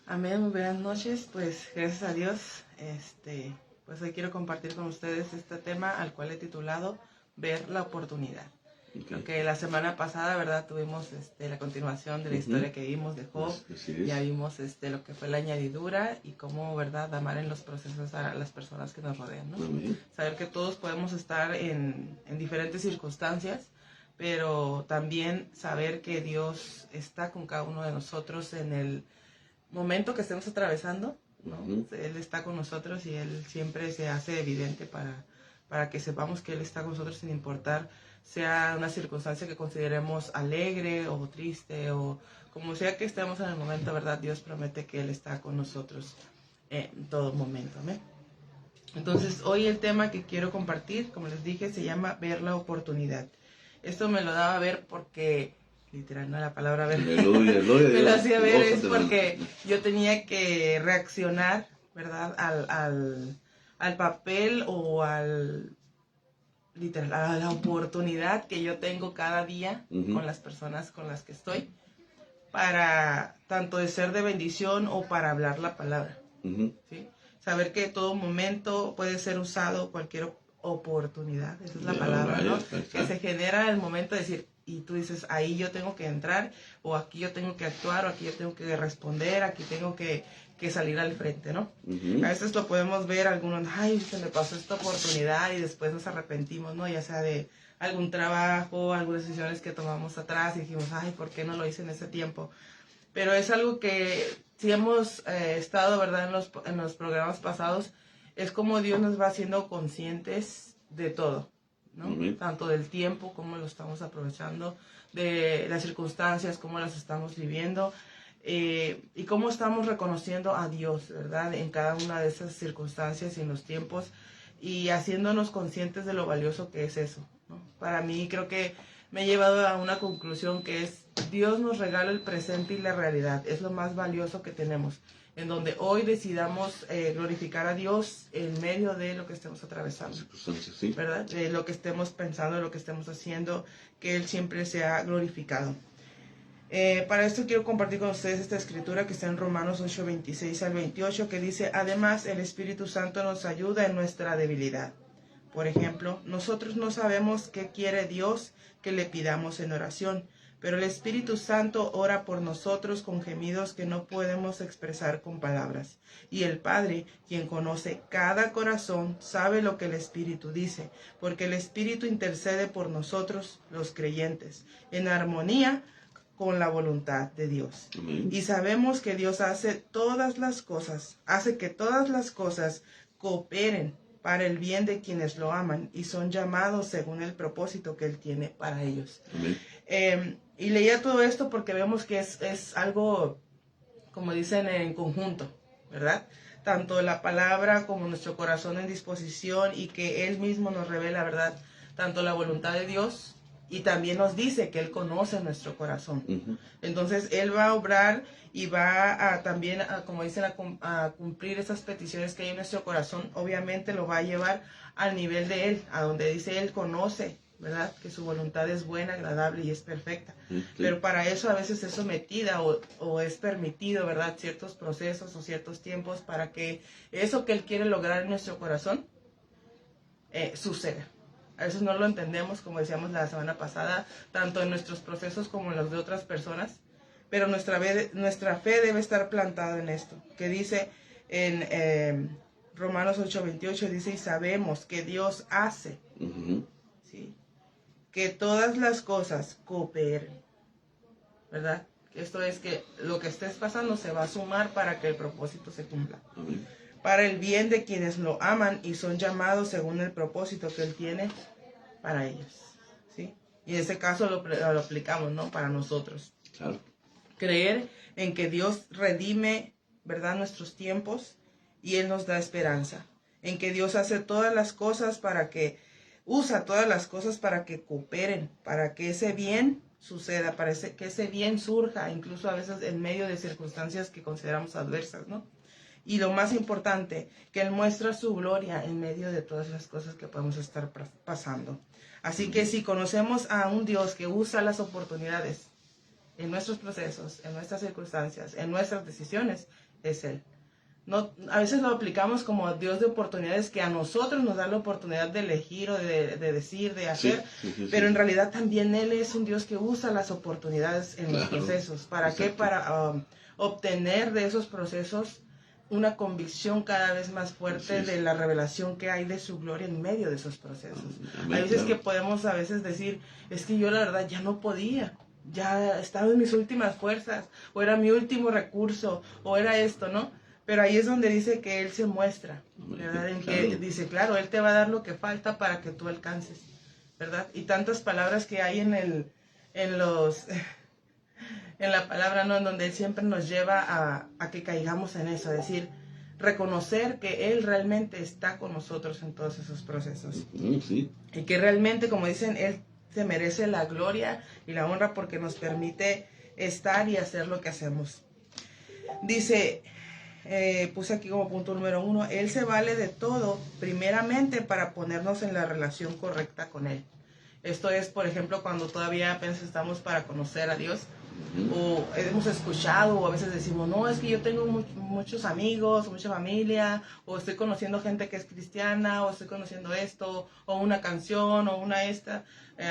Amén, muy buenas noches. Pues gracias a Dios, pues hoy quiero compartir con ustedes este tema al cual he titulado Ver la oportunidad. Porque la semana pasada, ¿verdad? Tuvimos la continuación de la historia que vimos de Job. Ya vimos lo que fue la añadidura y cómo, ¿verdad? Amar en los procesos a las personas que nos rodean, ¿no? Saber que todos podemos estar en diferentes circunstancias, pero también saber que Dios está con cada uno de nosotros en el momento que estemos atravesando, ¿no? Él está con nosotros y Él siempre se hace evidente para que sepamos que Él está con nosotros sin importar sea una circunstancia que consideremos alegre o triste o como sea que estemos en el momento, ¿verdad? Dios promete que Él está con nosotros en todo momento, ¿amén? Entonces, hoy el tema que quiero compartir, como les dije, se llama Ver la oportunidad. Esto me lo daba a ver porque, literal, no la palabra ver, aleluya, me lo hacía ver es porque yo tenía que reaccionar, ¿verdad? Al papel o literal, a la oportunidad que yo tengo cada día con las personas con las que estoy, para tanto de ser de bendición o para hablar la palabra, ¿sí? Saber que todo momento puede ser usado cualquier oportunidad, esa es la palabra, ¿no? Que se genera el momento de decir, y tú dices, ahí yo tengo que entrar, o aquí yo tengo que actuar, o aquí yo tengo que responder, aquí tengo que salir al frente, ¿no? A veces lo podemos ver algunos, ay, se me pasó esta oportunidad y después nos arrepentimos, ¿no? Ya sea de algún trabajo, algunas decisiones que tomamos atrás y dijimos, ay, ¿por qué no lo hice en ese tiempo? Pero es algo que si hemos estado, ¿verdad? En los programas pasados, es como Dios nos va haciendo conscientes de todo, ¿no? Tanto del tiempo, cómo lo estamos aprovechando, de las circunstancias, cómo las estamos viviendo, y cómo estamos reconociendo a Dios, ¿verdad? En cada una de esas circunstancias y en los tiempos, y haciéndonos conscientes de lo valioso que es eso, ¿no? Para mí creo que me he llevado a una conclusión que es, Dios nos regala el presente y la realidad, es lo más valioso que tenemos, en donde hoy decidamos glorificar a Dios en medio de lo que estemos atravesando, ¿verdad? De lo que estemos pensando, de lo que estemos haciendo, que Él siempre sea glorificado. Para esto quiero compartir con ustedes esta escritura que está en Romanos 8, 26 al 28, que dice, además el Espíritu Santo nos ayuda en nuestra debilidad. Por ejemplo, nosotros no sabemos qué quiere Dios que le pidamos en oración, pero el Espíritu Santo ora por nosotros con gemidos que no podemos expresar con palabras. Y el Padre, quien conoce cada corazón, sabe lo que el Espíritu dice, porque el Espíritu intercede por nosotros, los creyentes, en armonía con la voluntad de Dios. Y sabemos que Dios hace que todas las cosas cooperen para el bien de quienes lo aman y son llamados según el propósito que Él tiene para ellos. Y leía todo esto porque vemos que es algo, como dicen, en conjunto, ¿verdad? Tanto la palabra como nuestro corazón en disposición y que Él mismo nos revela, ¿verdad? Tanto la voluntad de Dios y también nos dice que Él conoce nuestro corazón. Entonces Él va a obrar y va a también, como dicen, a cumplir esas peticiones que hay en nuestro corazón. Obviamente lo va a llevar al nivel de Él, a donde dice Él conoce, ¿verdad? Que su voluntad es buena, agradable y es perfecta. Pero para eso a veces es sometida o es permitido, ¿verdad? Ciertos procesos o ciertos tiempos para que eso que Él quiere lograr en nuestro corazón suceda. A veces no lo entendemos, como decíamos la semana pasada, tanto en nuestros procesos como en los de otras personas, pero nuestra fe debe estar plantada en esto, que dice en Romanos 8:28, dice, y sabemos que Dios hace, ¿sí?, que todas las cosas cooperen, ¿verdad? Esto es que lo que estés pasando se va a sumar para que el propósito se cumpla. Para el bien de quienes lo aman y son llamados según el propósito que Él tiene para ellos, ¿sí? Y en ese caso lo aplicamos, ¿no? Para nosotros. Claro. Creer en que Dios redime, ¿verdad?, nuestros tiempos y Él nos da esperanza. En que Dios hace todas las cosas usa todas las cosas para que cooperen, para que ese bien suceda, para que ese bien surja, incluso a veces en medio de circunstancias que consideramos adversas, ¿no? Y lo más importante, que Él muestra su gloria en medio de todas las cosas que podemos estar pasando. Así que si conocemos a un Dios que usa las oportunidades en nuestros procesos, en nuestras circunstancias, en nuestras decisiones, es Él. No, a veces lo aplicamos como Dios de oportunidades, que a nosotros nos da la oportunidad de elegir o de decir, de hacer, pero en realidad también Él es un Dios que usa las oportunidades en los procesos. ¿Para qué? Para obtener de esos procesos una convicción cada vez más fuerte de la revelación que hay de su gloria en medio de esos procesos. Hay veces que podemos a veces decir, es que yo la verdad ya no podía, ya estaba en mis últimas fuerzas, o era mi último recurso, o era esto, ¿no? Pero ahí es donde dice que Él se muestra, ¿verdad? En que dice, claro, Él te va a dar lo que falta para que tú alcances, ¿verdad? Y tantas palabras que hay en la palabra, ¿no? En donde Él siempre nos lleva a que caigamos en eso, es decir, reconocer que Él realmente está con nosotros en todos esos procesos. Sí. Y que realmente, como dicen, Él se merece la gloria y la honra porque nos permite estar y hacer lo que hacemos. Dice... puse aquí como punto número 1, Él se vale de todo, primeramente para ponernos en la relación correcta con Él. Esto es, por ejemplo, cuando todavía apenas estamos para conocer a Dios, o hemos escuchado, o a veces decimos, no, es que yo tengo muchos amigos, mucha familia, o estoy conociendo gente que es cristiana, o estoy conociendo esto, o una canción, o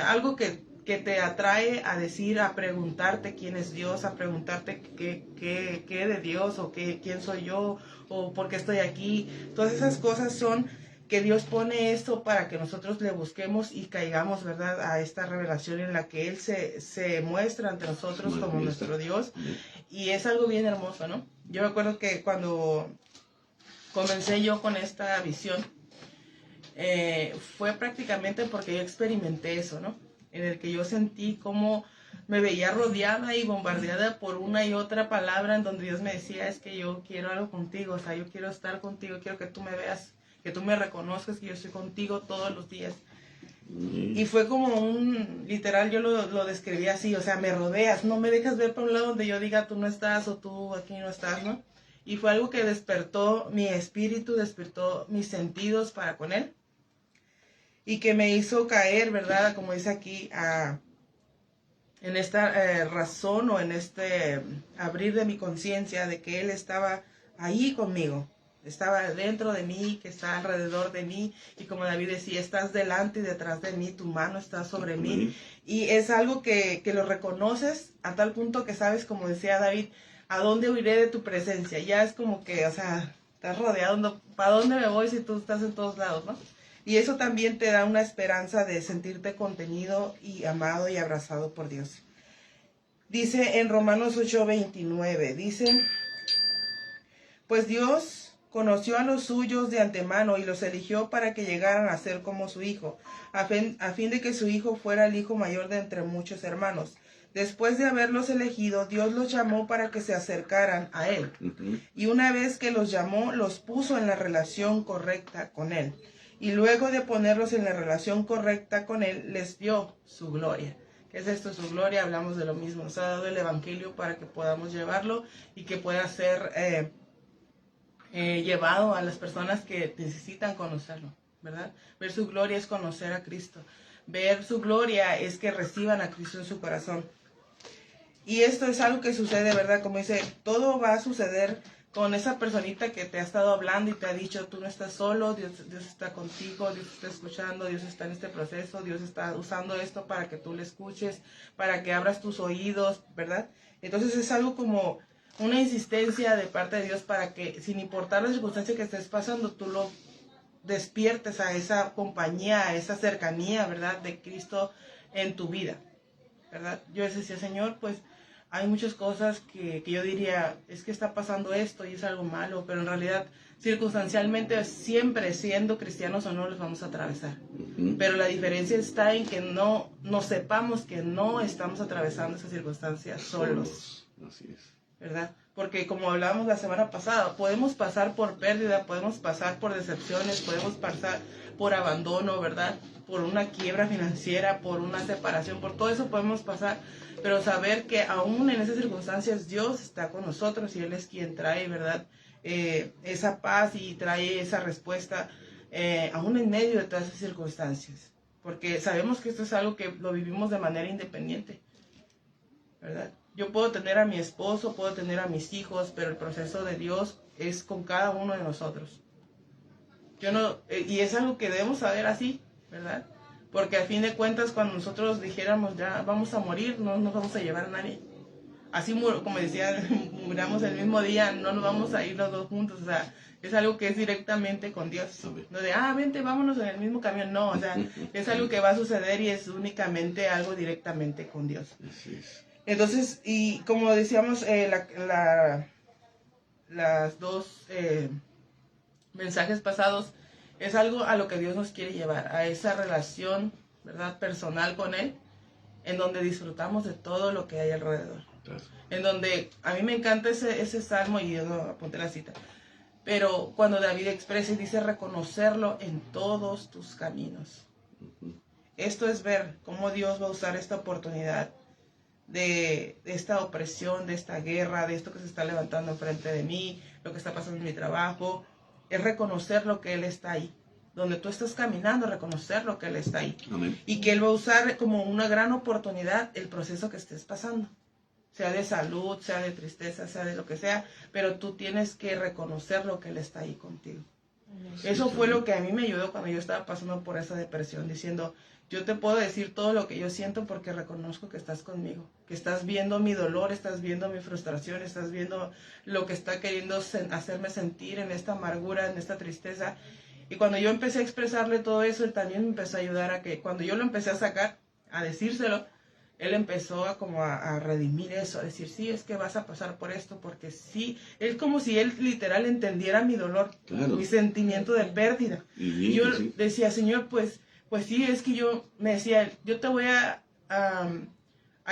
algo que te atrae a decir, a preguntarte quién es Dios, a preguntarte qué de Dios, o quién soy yo, o por qué estoy aquí. Todas esas cosas son que Dios pone esto para que nosotros le busquemos y caigamos, ¿verdad?, a esta revelación en la que Él se muestra ante nosotros como nuestro Dios. Y es algo bien hermoso, ¿no? Yo me acuerdo que cuando comencé yo con esta visión, fue prácticamente porque yo experimenté eso, ¿no? En el que yo sentí cómo me veía rodeada y bombardeada por una y otra palabra en donde Dios me decía, es que yo quiero algo contigo, o sea, yo quiero estar contigo, quiero que tú me veas, que tú me reconozcas, que yo estoy contigo todos los días. Y fue como literal, yo lo describí así, o sea, me rodeas, no me dejas ver por un lado donde yo diga tú no estás o tú aquí no estás, ¿no? Y fue algo que despertó mi espíritu, despertó mis sentidos para con Él. Y que me hizo caer, ¿verdad? Como dice aquí, en esta razón o en este abrir de mi conciencia de que Él estaba ahí conmigo, estaba dentro de mí, que está alrededor de mí, y como David decía, estás delante y detrás de mí, tu mano está sobre mí, y es algo que lo reconoces a tal punto que sabes, como decía David, ¿a dónde huiré de tu presencia? Ya es como que, o sea, estás rodeado, ¿para dónde me voy si tú estás en todos lados, no? Y eso también te da una esperanza de sentirte contenido y amado y abrazado por Dios. Dice en Romanos 8:29, dice, pues Dios conoció a los suyos de antemano y los eligió para que llegaran a ser como su Hijo, a fin de que su Hijo fuera el hijo mayor de entre muchos hermanos. Después de haberlos elegido, Dios los llamó para que se acercaran a Él. Y una vez que los llamó, los puso en la relación correcta con Él. Y luego de ponerlos en la relación correcta con Él, les dio su gloria. ¿Qué es esto? Su gloria, hablamos de lo mismo. Nos ha dado el Evangelio para que podamos llevarlo y que pueda ser llevado a las personas que necesitan conocerlo, ¿verdad? Ver su gloria es conocer a Cristo. Ver su gloria es que reciban a Cristo en su corazón. Y esto es algo que sucede, ¿verdad? Como dice, todo va a suceder con esa personita que te ha estado hablando y te ha dicho, tú no estás solo, Dios está contigo, Dios está escuchando, Dios está en este proceso, Dios está usando esto para que tú le escuches, para que abras tus oídos, ¿verdad? Entonces es algo como una insistencia de parte de Dios para que, sin importar la circunstancia que estés pasando, tú lo despiertes a esa compañía, a esa cercanía, ¿verdad?, de Cristo en tu vida, ¿verdad? Yo decía, Señor, pues hay muchas cosas que yo diría, es que está pasando esto y es algo malo, pero en realidad, circunstancialmente, siempre siendo cristianos o no, los vamos a atravesar. Pero la diferencia está en que no sepamos que no estamos atravesando esas circunstancias solos. Así es. ¿Verdad? Porque como hablábamos la semana pasada, podemos pasar por pérdida, podemos pasar por decepciones, podemos pasar por abandono, ¿verdad? Por una quiebra financiera, por una separación, por todo eso podemos pasar, pero saber que aún en esas circunstancias Dios está con nosotros y Él es quien trae, ¿verdad?, esa paz y trae esa respuesta aún en medio de todas esas circunstancias, porque sabemos que esto es algo que lo vivimos de manera independiente, ¿verdad? Yo puedo tener a mi esposo, puedo tener a mis hijos, pero el proceso de Dios es con cada uno de nosotros. Y es algo que debemos saber así, ¿verdad? Porque a fin de cuentas, cuando nosotros dijéramos ya vamos a morir, no nos vamos a llevar a nadie. Así como decía, muramos el mismo día, no nos vamos a ir los dos juntos, o sea, es algo que es directamente con Dios. No de, vente, vámonos en el mismo camión, no, o sea, es algo que va a suceder y es únicamente algo directamente con Dios. Entonces, y como decíamos, las dos mensajes pasados, es algo a lo que Dios nos quiere llevar, a esa relación, ¿verdad?, personal con Él, en donde disfrutamos de todo lo que hay alrededor. Claro. En donde, a mí me encanta ese salmo, y yo no apunté la cita, pero cuando David expresa y dice reconocerlo en todos tus caminos. Esto es ver cómo Dios va a usar esta oportunidad de esta opresión, de esta guerra, de esto que se está levantando enfrente de mí, lo que está pasando en mi trabajo. Es reconocer lo que Él está ahí. Donde tú estás caminando, reconocer lo que Él está ahí. Amén. Y que Él va a usar como una gran oportunidad el proceso que estés pasando. Sea de salud, sea de tristeza, sea de lo que sea, pero tú tienes que reconocer lo que Él está ahí contigo. Eso fue lo que a mí me ayudó cuando yo estaba pasando por esa depresión, diciendo, yo te puedo decir todo lo que yo siento porque reconozco que estás conmigo, que estás viendo mi dolor, estás viendo mi frustración, estás viendo lo que está queriendo hacerme sentir en esta amargura, en esta tristeza. Y cuando yo empecé a expresarle todo eso, Él también me empezó a ayudar a que, cuando yo lo empecé a sacar, a decírselo, Él empezó a redimir eso, a decir, sí, es que vas a pasar por esto, porque sí, es como si Él literal entendiera mi dolor, claro, mi sentimiento de pérdida. Y yo decía, Señor, pues sí, es que yo me decía, yo te voy a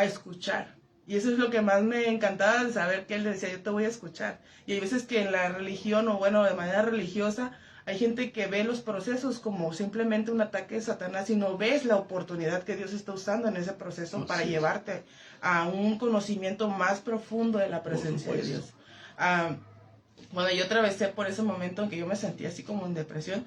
escuchar. Y eso es lo que más me encantaba de saber que Él decía, yo te voy a escuchar. Y hay veces que en la religión, o bueno, de manera religiosa, hay gente que ve los procesos como simplemente un ataque de Satanás y no ves la oportunidad que Dios está usando en ese proceso para llevarte a un conocimiento más profundo de la presencia de Dios. Bueno, yo atravesé por ese momento en que yo me sentía así como en depresión.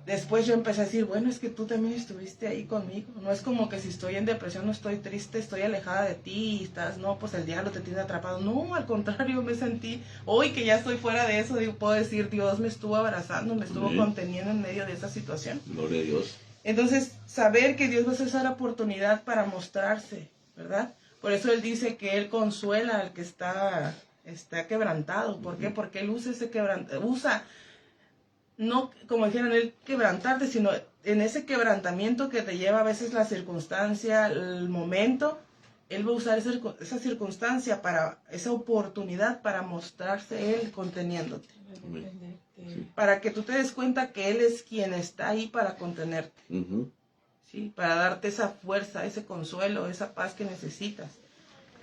Después yo empecé a decir, bueno, es que tú también estuviste ahí conmigo. No es como que si estoy en depresión, no estoy triste, estoy alejada de ti y estás, no, pues el diablo te tiene atrapado. No, al contrario, me sentí, hoy que ya estoy fuera de eso, puedo decir, Dios me estuvo abrazando, me estuvo conteniendo en medio de esa situación. Gloria a Dios. Entonces, saber que Dios va a hacer esa oportunidad para mostrarse, ¿verdad? Por eso Él dice que Él consuela al que está quebrantado. ¿Por qué? Porque Él usa no, como dijeron, el quebrantarte, sino en ese quebrantamiento que te lleva a veces la circunstancia, el momento, Él va a usar esa circunstancia, para esa oportunidad para mostrarse Él conteniéndote. Sí. Para que tú te des cuenta que Él es quien está ahí para contenerte. ¿Sí? Para darte esa fuerza, ese consuelo, esa paz que necesitas.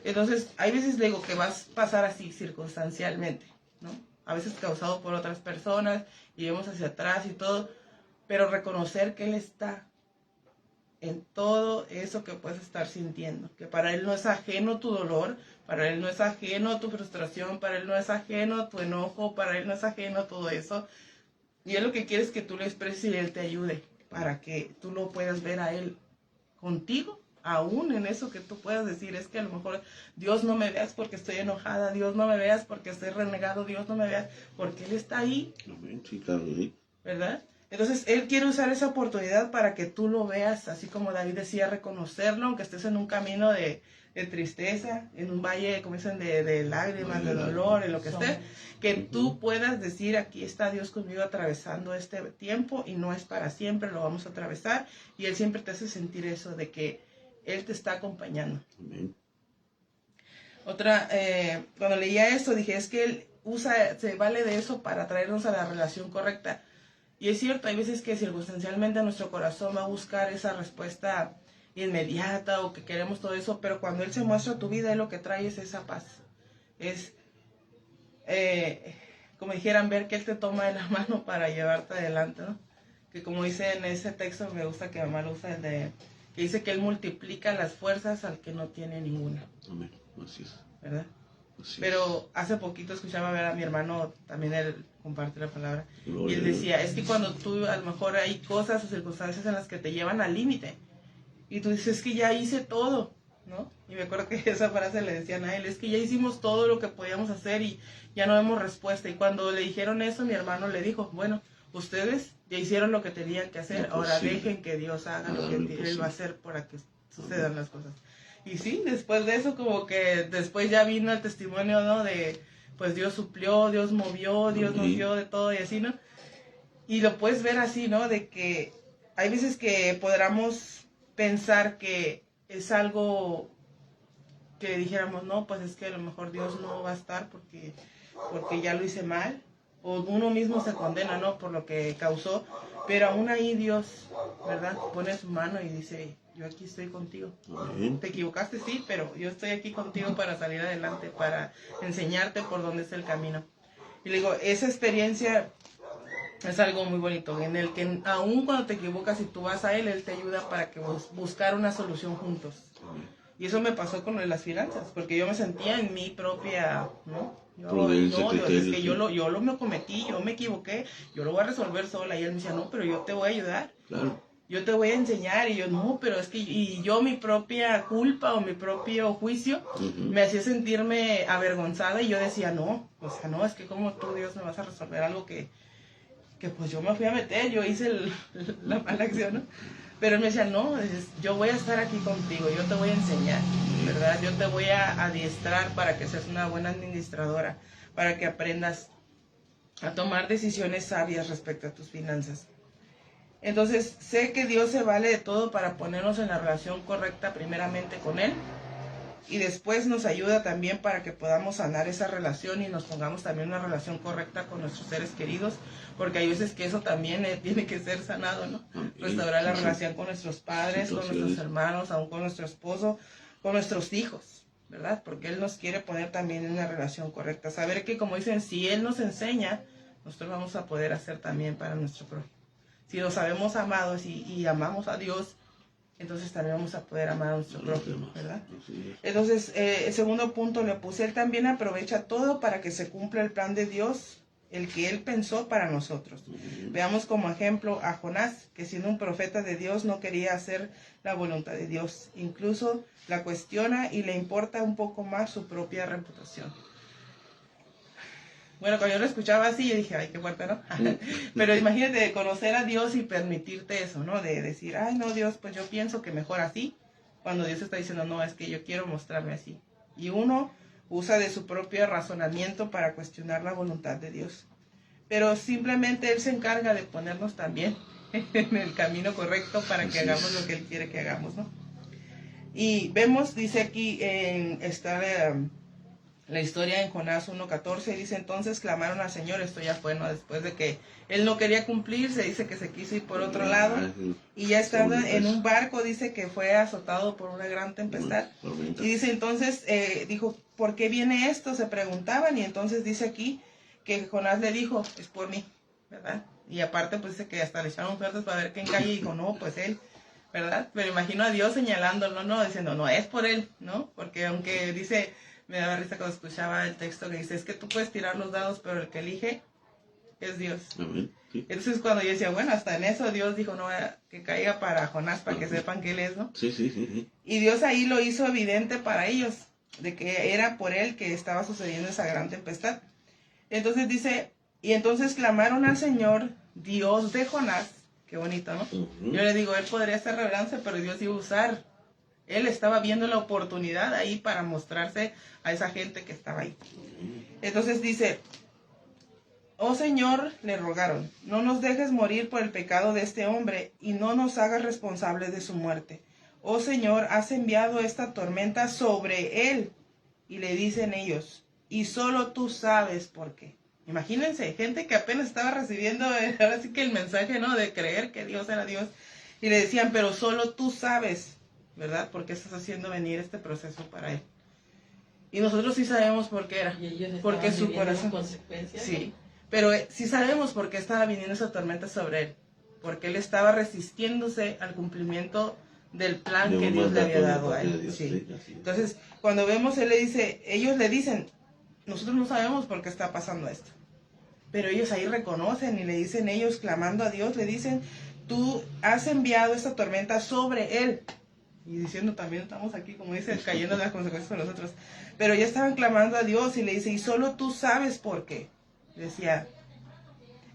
Entonces, hay veces le digo que vas a pasar así circunstancialmente, ¿no? A veces causado por otras personas, y vemos hacia atrás y todo, pero reconocer que Él está en todo eso que puedes estar sintiendo, que para Él no es ajeno tu dolor, para Él no es ajeno tu frustración, para Él no es ajeno tu enojo, para Él no es ajeno todo eso, y Él lo que quiere es que tú le expreses y Él te ayude, para que tú lo puedas ver a Él contigo. Aún en eso que tú puedas decir, es que a lo mejor Dios no me veas porque estoy enojada, Dios no me veas porque estoy renegado, Dios no me veas porque Él está ahí. Sí, claro. ¿Verdad? Entonces Él quiere usar esa oportunidad para que tú lo veas, así como David decía, reconocerlo, aunque estés en un camino de tristeza, en un valle, como dicen, de lágrimas, de dolor, en lo que esté, que tú puedas decir, aquí está Dios conmigo atravesando este tiempo y no es para siempre, lo vamos a atravesar, y Él siempre te hace sentir eso de que Él te está acompañando. Amén. Cuando leía esto, dije, es que Él se vale de eso para traernos a la relación correcta. Y es cierto, hay veces que circunstancialmente nuestro corazón va a buscar esa respuesta inmediata o que queremos todo eso, pero cuando Él se muestra a tu vida, Él lo que trae es esa paz. Es, como dijeran, ver que Él te toma de la mano para llevarte adelante, ¿no? Que como dice en ese texto, me gusta que mamá lo usa, que dice que Él multiplica las fuerzas al que no tiene ninguna. Amén. Así es. ¿Verdad? Así Pero hace poquito escuchaba ver a mi hermano, también él comparte la palabra, Gloria. Y él decía, es que cuando tú, a lo mejor hay cosas o circunstancias en las que te llevan al límite, y tú dices, es que ya hice todo, ¿no? Y me acuerdo que esa frase le decían a él, es que ya hicimos todo lo que podíamos hacer y ya no vemos respuesta. Y cuando le dijeron eso, mi hermano le dijo, bueno, ustedes ya hicieron lo que tenían que hacer, ahora dejen que Dios haga lo que Él va a hacer para que sucedan las cosas. Y sí, después de eso, como que después ya vino el testimonio, ¿no? De, pues Dios suplió, Dios movió, Dios nos dio de todo y así, ¿no? Y lo puedes ver así, ¿no? De que hay veces que podamos pensar que es algo que dijéramos, no, pues es que a lo mejor Dios no va a estar porque ya lo hice mal, o uno mismo se condena, ¿no? Por lo que causó, pero aún ahí Dios, ¿verdad? Pone su mano y dice, yo aquí estoy contigo. Te equivocaste, sí, pero yo estoy aquí contigo para salir adelante, para enseñarte por dónde es el camino. Y le digo, esa experiencia es algo muy bonito, en el que aún cuando te equivocas y tú vas a Él te ayuda para que buscar una solución juntos. Y eso me pasó con las finanzas, porque yo me sentía en mi propia, ¿no? Dios, es que yo lo me cometí, yo me equivoqué, yo lo voy a resolver sola. Y Él me decía, no, pero yo te voy a ayudar. Claro. Yo te voy a enseñar. Y yo, no, pero es que y yo mi propia culpa o mi propio juicio me hacía sentirme avergonzada y yo decía, no, o sea, no, es que como tú, Dios, me vas a resolver algo que pues yo me fui a meter, yo hice la mala acción, ¿no? Pero él me decía, no, yo voy a estar aquí contigo, yo te voy a enseñar, ¿verdad? Yo te voy a adiestrar para que seas una buena administradora, para que aprendas a tomar decisiones sabias respecto a tus finanzas. Entonces, sé que Dios se vale de todo para ponernos en la relación correcta primeramente con Él, y después nos ayuda también para que podamos sanar esa relación y nos pongamos también una relación correcta con nuestros seres queridos, porque hay veces que eso también tiene que ser sanado, ¿no? Restaurar la relación con nuestros padres, con nuestros hermanos, aún con nuestro esposo, con nuestros hijos, ¿verdad? Porque Él nos quiere poner también en una relación correcta. Saber que, como dicen, si Él nos enseña, nosotros vamos a poder hacer también para nuestro prójimo. Si nos sabemos amados y amamos a Dios, entonces también vamos a poder amar a nuestro prójimo, ¿verdad? Entonces, el segundo punto le puse, Él también aprovecha todo para que se cumpla el plan de Dios, el que Él pensó para nosotros. Veamos como ejemplo a Jonás, que siendo un profeta de Dios no quería hacer la voluntad de Dios. Incluso la cuestiona y le importa un poco más su propia reputación. Bueno, cuando yo lo escuchaba así, yo dije, ay, qué fuerte, ¿no? Pero imagínate conocer a Dios y permitirte eso, ¿no? De decir, ay, no, Dios, pues yo pienso que mejor así. Cuando Dios está diciendo, no, es que yo quiero mostrarme así. Y uno usa de su propio razonamiento para cuestionar la voluntad de Dios. Pero simplemente Él se encarga de ponernos también en el camino correcto para que hagamos lo que Él quiere que hagamos, ¿no? Y vemos, dice aquí, la historia en Jonás 1:14, dice, entonces clamaron al Señor, esto ya fue, ¿no? Después de que Él no quería cumplir, se dice que se quiso ir por otro lado, y ya estando en un barco, dice que fue azotado por una gran tempestad, y dice, entonces, dijo, ¿por qué viene esto? Se preguntaban, y entonces dice aquí, que Jonás le dijo, es por mí, ¿verdad? Y aparte, pues dice que hasta le echaron ofertas para ver quién caía, y dijo, no, pues él, ¿verdad? Pero imagino a Dios señalándolo, ¿no? Diciendo, no, es por él, ¿no? Porque aunque dice... Me daba risa cuando escuchaba el texto que dice, es que tú puedes tirar los dados, pero el que elige es Dios. Amén. Sí. Entonces cuando yo decía, bueno, hasta en eso Dios dijo, no, que caiga para Jonás, para que sepan que él es, ¿no? Sí. Y Dios ahí lo hizo evidente para ellos, de que era por él que estaba sucediendo esa gran tempestad. Entonces dice, y entonces clamaron al Señor, Dios de Jonás, qué bonito, ¿no? Yo le digo, él podría hacer reverencia, pero Dios iba a usar. Él estaba viendo la oportunidad ahí para mostrarse a esa gente que estaba ahí. Entonces dice, oh Señor, le rogaron, no nos dejes morir por el pecado de este hombre y no nos hagas responsables de su muerte. Oh Señor, has enviado esta tormenta sobre él. Y le dicen ellos, y solo tú sabes por qué. Imagínense, gente que apenas estaba recibiendo ahora sí que el mensaje, ¿no? De creer que Dios era Dios. Y le decían, pero solo tú sabes, ¿verdad? ¿Por qué estás haciendo venir este proceso para él? Y nosotros sí sabemos por qué era. Porque su corazón... consecuencias. Sí, pero sí sabemos por qué estaba viniendo esa tormenta sobre él. Porque él estaba resistiéndose al cumplimiento del plan que Dios le había dado a él. Sí. Entonces, cuando vemos, ellos le dicen, nosotros no sabemos por qué está pasando esto. Pero ellos ahí reconocen y le dicen, ellos clamando a Dios, le dicen, tú has enviado esta tormenta sobre él. y diciendo también estamos aquí, como dice, cayendo en las consecuencias con nosotros. Pero ya estaban clamando a Dios y le dice, y solo tú sabes por qué. Decía.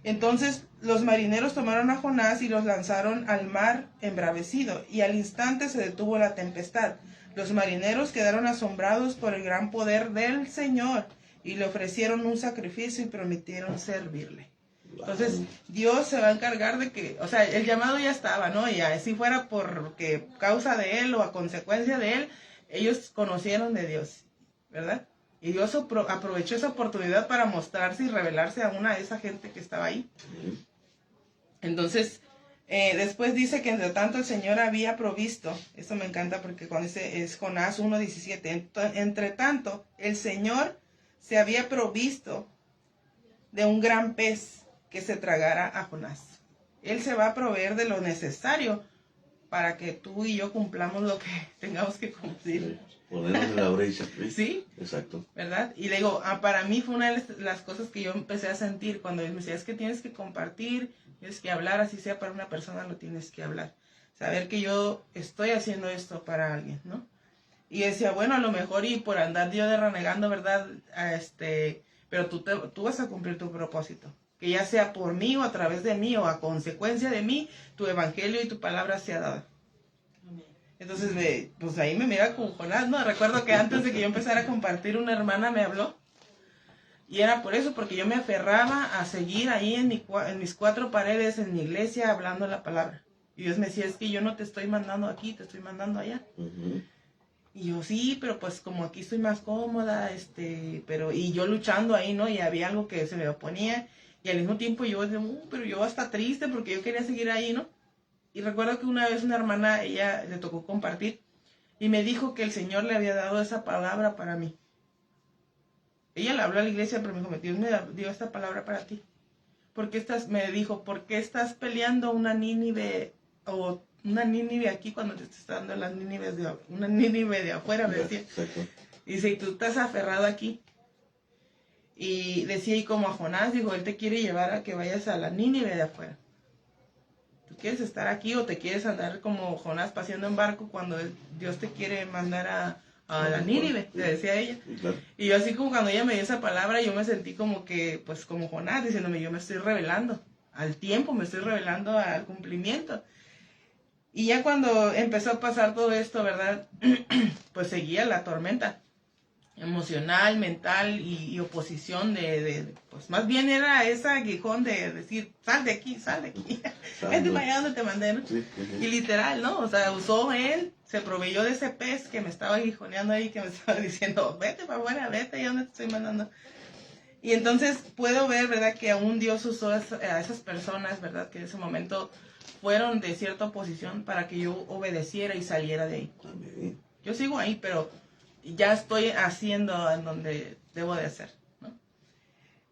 Entonces los marineros tomaron a Jonás y los lanzaron al mar embravecido, y al instante se detuvo la tempestad. Los marineros quedaron asombrados por el gran poder del Señor y le ofrecieron un sacrificio y prometieron servirle. Entonces Dios se va a encargar de que, o sea, el llamado ya estaba, ¿no? Y así fuera por causa de él o a consecuencia de él, ellos conocieron de Dios, ¿verdad? Y Dios aprovechó esa oportunidad para mostrarse y revelarse a una de esa gente que estaba ahí. Entonces, después dice que entre tanto el Señor había provisto. Esto me encanta porque cuando dice, es Jonás 1:17. Entre tanto, el Señor se había provisto de un gran pez que se tragara a Jonás. Él se va a proveer de lo necesario para que tú y yo cumplamos lo que tengamos que cumplir. Ponernos en la brecha. Sí. Exacto. ¿Verdad? Y le digo, para mí fue una de las cosas que yo empecé a sentir cuando él me decía, es que tienes que compartir, tienes que hablar, así sea para una persona, lo tienes que hablar. Saber que yo estoy haciendo esto para alguien, ¿no? Y decía, bueno, a lo mejor y por andar yo de renegando, ¿verdad? Pero tú vas a cumplir tu propósito. Que ya sea por mí o a través de mí o a consecuencia de mí, tu evangelio y tu palabra sea dada. Entonces, pues ahí me mira con Jonás, ¿no? Recuerdo que antes de que yo empezara a compartir, una hermana me habló. Y era por eso, porque yo me aferraba a seguir ahí en mis cuatro paredes, en mi iglesia, hablando la palabra. Y Dios me decía, es que yo no te estoy mandando aquí, te estoy mandando allá. Y yo, sí, pero pues como aquí estoy más cómoda, y yo luchando ahí, ¿no? Y había algo que se me oponía. Y al mismo tiempo yo, pero yo hasta triste porque yo quería seguir ahí, ¿no? Y recuerdo que una vez una hermana, ella le tocó compartir y me dijo que el Señor le había dado esa palabra para mí. Ella le habló a la iglesia, pero me dijo, Dios me dio esta palabra para ti. Me dijo, ¿por qué estás peleando una Nínive aquí cuando te estás dando las Nínives una Nínive de afuera? Me decía. Y dice, y tú estás aferrado aquí. Y decía, y como a Jonás, dijo, él te quiere llevar a que vayas a la Nínive de afuera. ¿Tú quieres estar aquí o te quieres andar como Jonás paseando en barco cuando Dios te quiere mandar a la Nínive? Le decía ella. Y yo así como cuando ella me dio esa palabra, yo me sentí como que, pues como Jonás, diciéndome, yo me estoy revelando al tiempo, me estoy revelando al cumplimiento. Y ya cuando empezó a pasar todo esto, ¿verdad? Pues seguía la tormenta emocional, mental y oposición pues más bien era ese aguijón de decir, sal de aquí, vete para allá donde te mandé, ¿no? Sí. Y literal, ¿no? O sea, usó él, se proveyó de ese pez que me estaba aguijoneando ahí, que me estaba diciendo, vete para afuera, vete allá donde te estoy mandando. Y entonces puedo ver, ¿verdad? Que aún Dios usó a esas personas, ¿verdad? Que en ese momento fueron de cierta oposición para que yo obedeciera y saliera de ahí. Amén. Yo sigo ahí, pero ya estoy haciendo en donde debo de hacer, ¿no?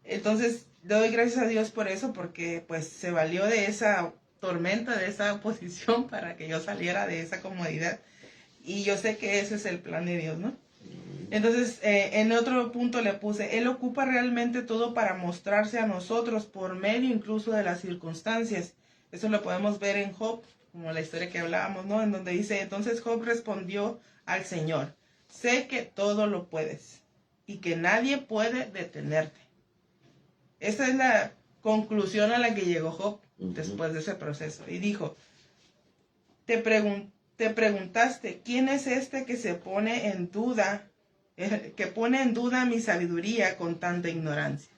Entonces, doy gracias a Dios por eso, porque pues se valió de esa tormenta, de esa oposición para que yo saliera de esa comodidad. Y yo sé que ese es el plan de Dios, ¿no? Entonces, en otro punto le puse, Él ocupa realmente todo para mostrarse a nosotros por medio incluso de las circunstancias. Eso lo podemos ver en Job, como la historia que hablábamos, ¿no? En donde dice, entonces Job respondió al Señor, sé que todo lo puedes y que nadie puede detenerte. Esa es la conclusión a la que llegó Job después de ese proceso. Y dijo, te preguntaste, ¿quién es este que se pone en duda, que pone en duda mi sabiduría con tanta ignorancia?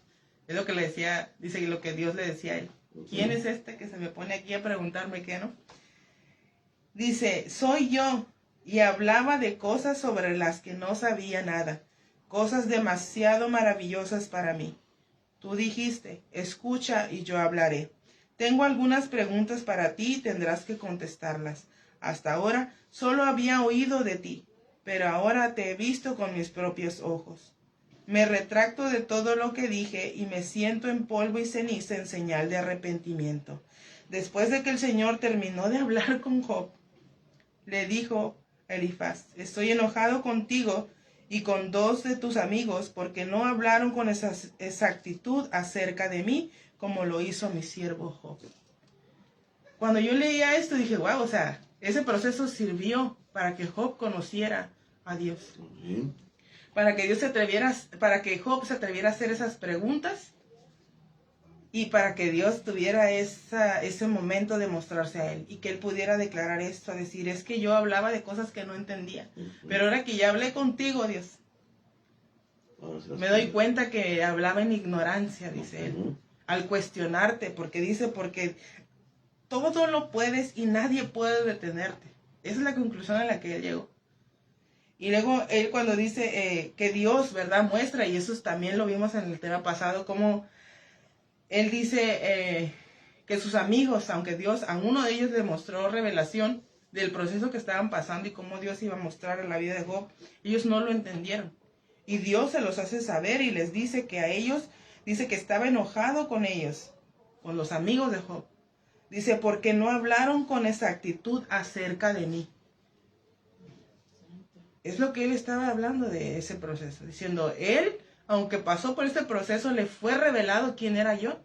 Es lo que le decía, dice lo que Dios le decía a él. ¿Quién es este que se me pone aquí a preguntarme qué, no? Dice, soy yo. Y hablaba de cosas sobre las que no sabía nada, cosas demasiado maravillosas para mí. Tú dijiste, escucha y yo hablaré. Tengo algunas preguntas para ti y tendrás que contestarlas. Hasta ahora solo había oído de ti, pero ahora te he visto con mis propios ojos. Me retracto de todo lo que dije y me siento en polvo y ceniza en señal de arrepentimiento. Después de que el Señor terminó de hablar con Job, le dijo Elifaz, estoy enojado contigo y con 2 de tus amigos porque no hablaron con exactitud acerca de mí como lo hizo mi siervo Job. Cuando yo leía esto dije, wow, o sea, ese proceso sirvió para que Job conociera a Dios. Para que Job se atreviera a hacer esas preguntas y para que Dios tuviera ese momento de mostrarse a él y que él pudiera declarar esto, decir, es que yo hablaba de cosas que no entendía, pero ahora que ya hablé contigo, Dios, me doy cuenta que hablaba en ignorancia, dice él, al cuestionarte, porque todo lo puedes y nadie puede detenerte. Esa es la conclusión a la que él llegó. Y luego él cuando dice que Dios, ¿verdad?, muestra, y eso también lo vimos en el tema pasado, como él dice que sus amigos, aunque Dios, a uno de ellos le mostró revelación del proceso que estaban pasando y cómo Dios iba a mostrar en la vida de Job, ellos no lo entendieron. Y Dios se los hace saber y les dice que a ellos, dice que estaba enojado con ellos, con los amigos de Job. Dice, porque no hablaron con exactitud acerca de mí. Es lo que él estaba hablando de ese proceso, diciendo, él, aunque pasó por este proceso, le fue revelado quién era yo.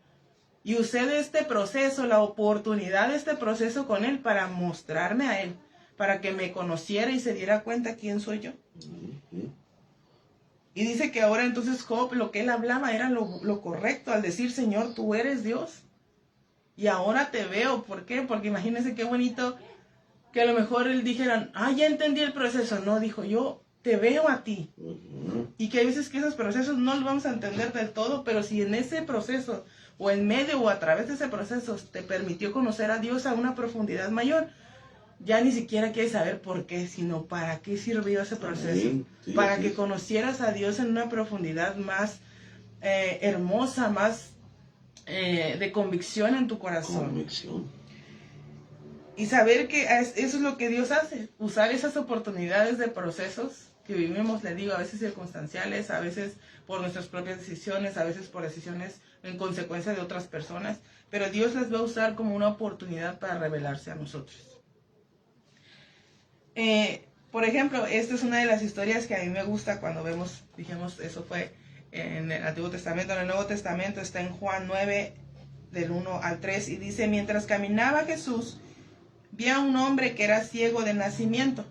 Y usé de este proceso, la oportunidad de este proceso con él para mostrarme a él, para que me conociera y se diera cuenta quién soy yo. Y dice que ahora entonces Job, lo que él hablaba era lo correcto, al decir, Señor, tú eres Dios. Y ahora te veo. ¿Por qué? Porque imagínense qué bonito que a lo mejor él dijera, ya entendí el proceso. No, dijo, yo te veo a ti. Y que hay veces que esos procesos no los vamos a entender del todo, pero si en ese proceso, o en medio o a través de ese proceso, te permitió conocer a Dios a una profundidad mayor, ya ni siquiera quieres saber por qué, sino para qué sirvió ese proceso. Sí, para que conocieras a Dios en una profundidad más hermosa, más de convicción en tu corazón. Convicción. Y saber que eso es lo que Dios hace, usar esas oportunidades de procesos que vivimos, le digo, a veces circunstanciales, a veces por nuestras propias decisiones, a veces por decisiones en consecuencia de otras personas, pero Dios las va a usar como una oportunidad para revelarse a nosotros. Por ejemplo, esta es una de las historias que a mí me gusta cuando dijimos, eso fue en el Antiguo Testamento. En el Nuevo Testamento está en Juan 9, del 1 al 3, y dice, mientras caminaba Jesús, vio a un hombre que era ciego de nacimiento,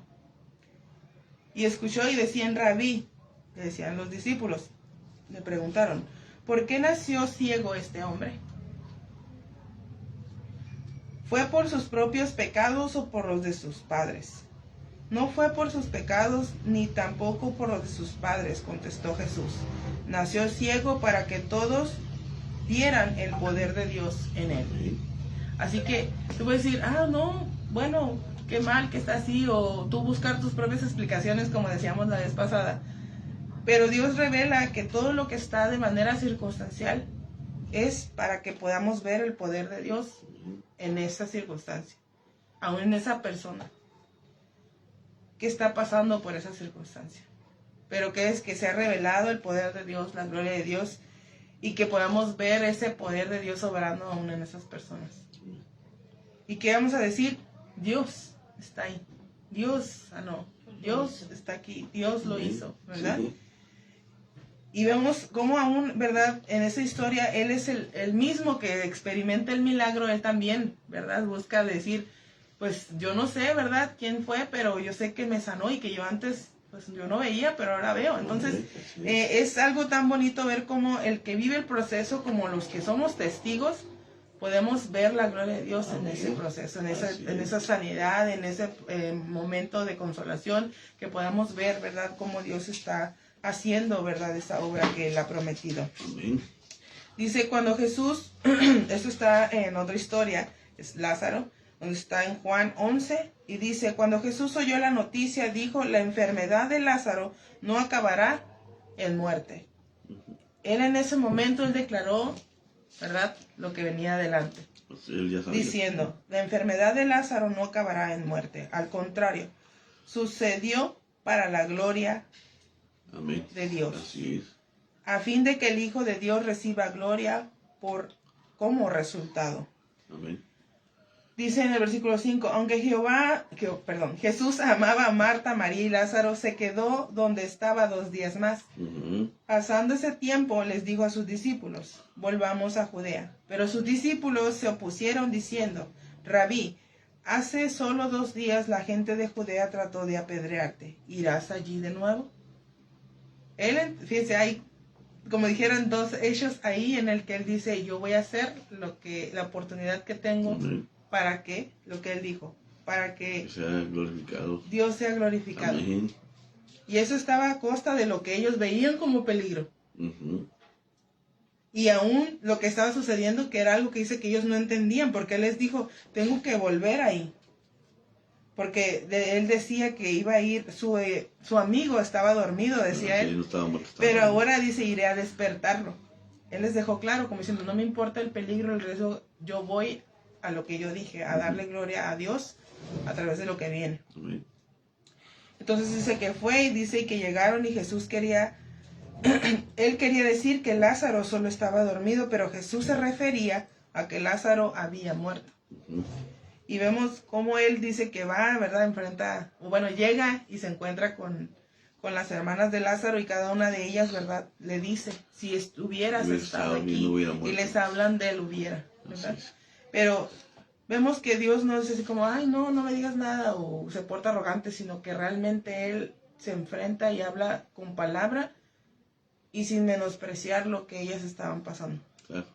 y escuchó y decían, Rabí, le decían los discípulos, le preguntaron, ¿por qué nació ciego este hombre? ¿Fue por sus propios pecados o por los de sus padres? No fue por sus pecados, ni tampoco por los de sus padres, contestó Jesús. Nació ciego para que todos vieran el poder de Dios en él. Así que tú puedes decir, no, bueno, qué mal que está así, o tú buscar tus propias explicaciones, como decíamos la vez pasada. Pero Dios revela que todo lo que está de manera circunstancial es para que podamos ver el poder de Dios en esa circunstancia, aún en esa persona que está pasando por esa circunstancia. Pero que es que se ha revelado el poder de Dios, la gloria de Dios, y que podamos ver ese poder de Dios obrando aún en esas personas. ¿Y qué vamos a decir? Dios está ahí. Dios sanó. Dios está aquí. Dios lo hizo, ¿verdad? Y vemos cómo aún, ¿verdad? En esa historia, Él es el mismo que experimenta el milagro. Él también, ¿verdad? Busca decir, pues yo no sé, ¿verdad?, quién fue, pero yo sé que me sanó y que yo antes, pues yo no veía, pero ahora veo. Entonces, es algo tan bonito ver cómo el que vive el proceso, como los que somos testigos, podemos ver la gloria de Dios en ese proceso, en esa sanidad, en ese momento de consolación, que podamos ver, ¿verdad?, cómo Dios está haciendo, ¿verdad?, esa obra que Él ha prometido. Amén. Dice, cuando Jesús, esto está en otra historia, es Lázaro, donde está en Juan 11, y dice, cuando Jesús oyó la noticia, dijo, la enfermedad de Lázaro no acabará en muerte. Él en ese momento, Él declaró, ¿verdad?, lo que venía adelante, pues diciendo, la enfermedad de Lázaro no acabará en muerte, al contrario, sucedió para la gloria Amén. De Dios, así es, a fin de que el Hijo de Dios reciba gloria como resultado. Amén. Dice en el versículo 5, aunque Jesús amaba a Marta, María y Lázaro, se quedó donde estaba 2 días más. Pasando ese tiempo, les dijo a sus discípulos, volvamos a Judea. Pero sus discípulos se opusieron diciendo, Rabí, hace solo 2 días la gente de Judea trató de apedrearte. ¿Irás allí de nuevo? Fíjense, hay, como dijeron, 2 hechos ahí en el que él dice, yo voy a hacer la oportunidad que tengo. Amén. ¿Para qué? Lo que él dijo. Para que sea glorificado. Dios sea glorificado. Amén. Y eso estaba a costa de lo que ellos veían como peligro. Y aún lo que estaba sucediendo, que era algo que dice que ellos no entendían, porque él les dijo, tengo que volver ahí. Porque él decía que iba a ir, su amigo estaba dormido, decía él. No estaba molestando. Pero ahora dice, iré a despertarlo. Él les dejó claro, como diciendo, no me importa el peligro, el riesgo, yo voy a lo que yo dije, a darle gloria a Dios a través de lo que viene. Amén. Entonces dice que fue y dice que llegaron y Jesús quería, él quería decir que Lázaro solo estaba dormido, pero Jesús se refería a que Lázaro había muerto. Y vemos cómo él dice que va, ¿verdad? Llega y se encuentra con las hermanas de Lázaro y cada una de ellas, ¿verdad? Le dice, si hubieras estado aquí, y les hablan de él hubiera, ¿verdad? Pero vemos que Dios no es así como, ay, no me digas nada, o se porta arrogante, sino que realmente Él se enfrenta y habla con palabra y sin menospreciar lo que ellas estaban pasando. Claro.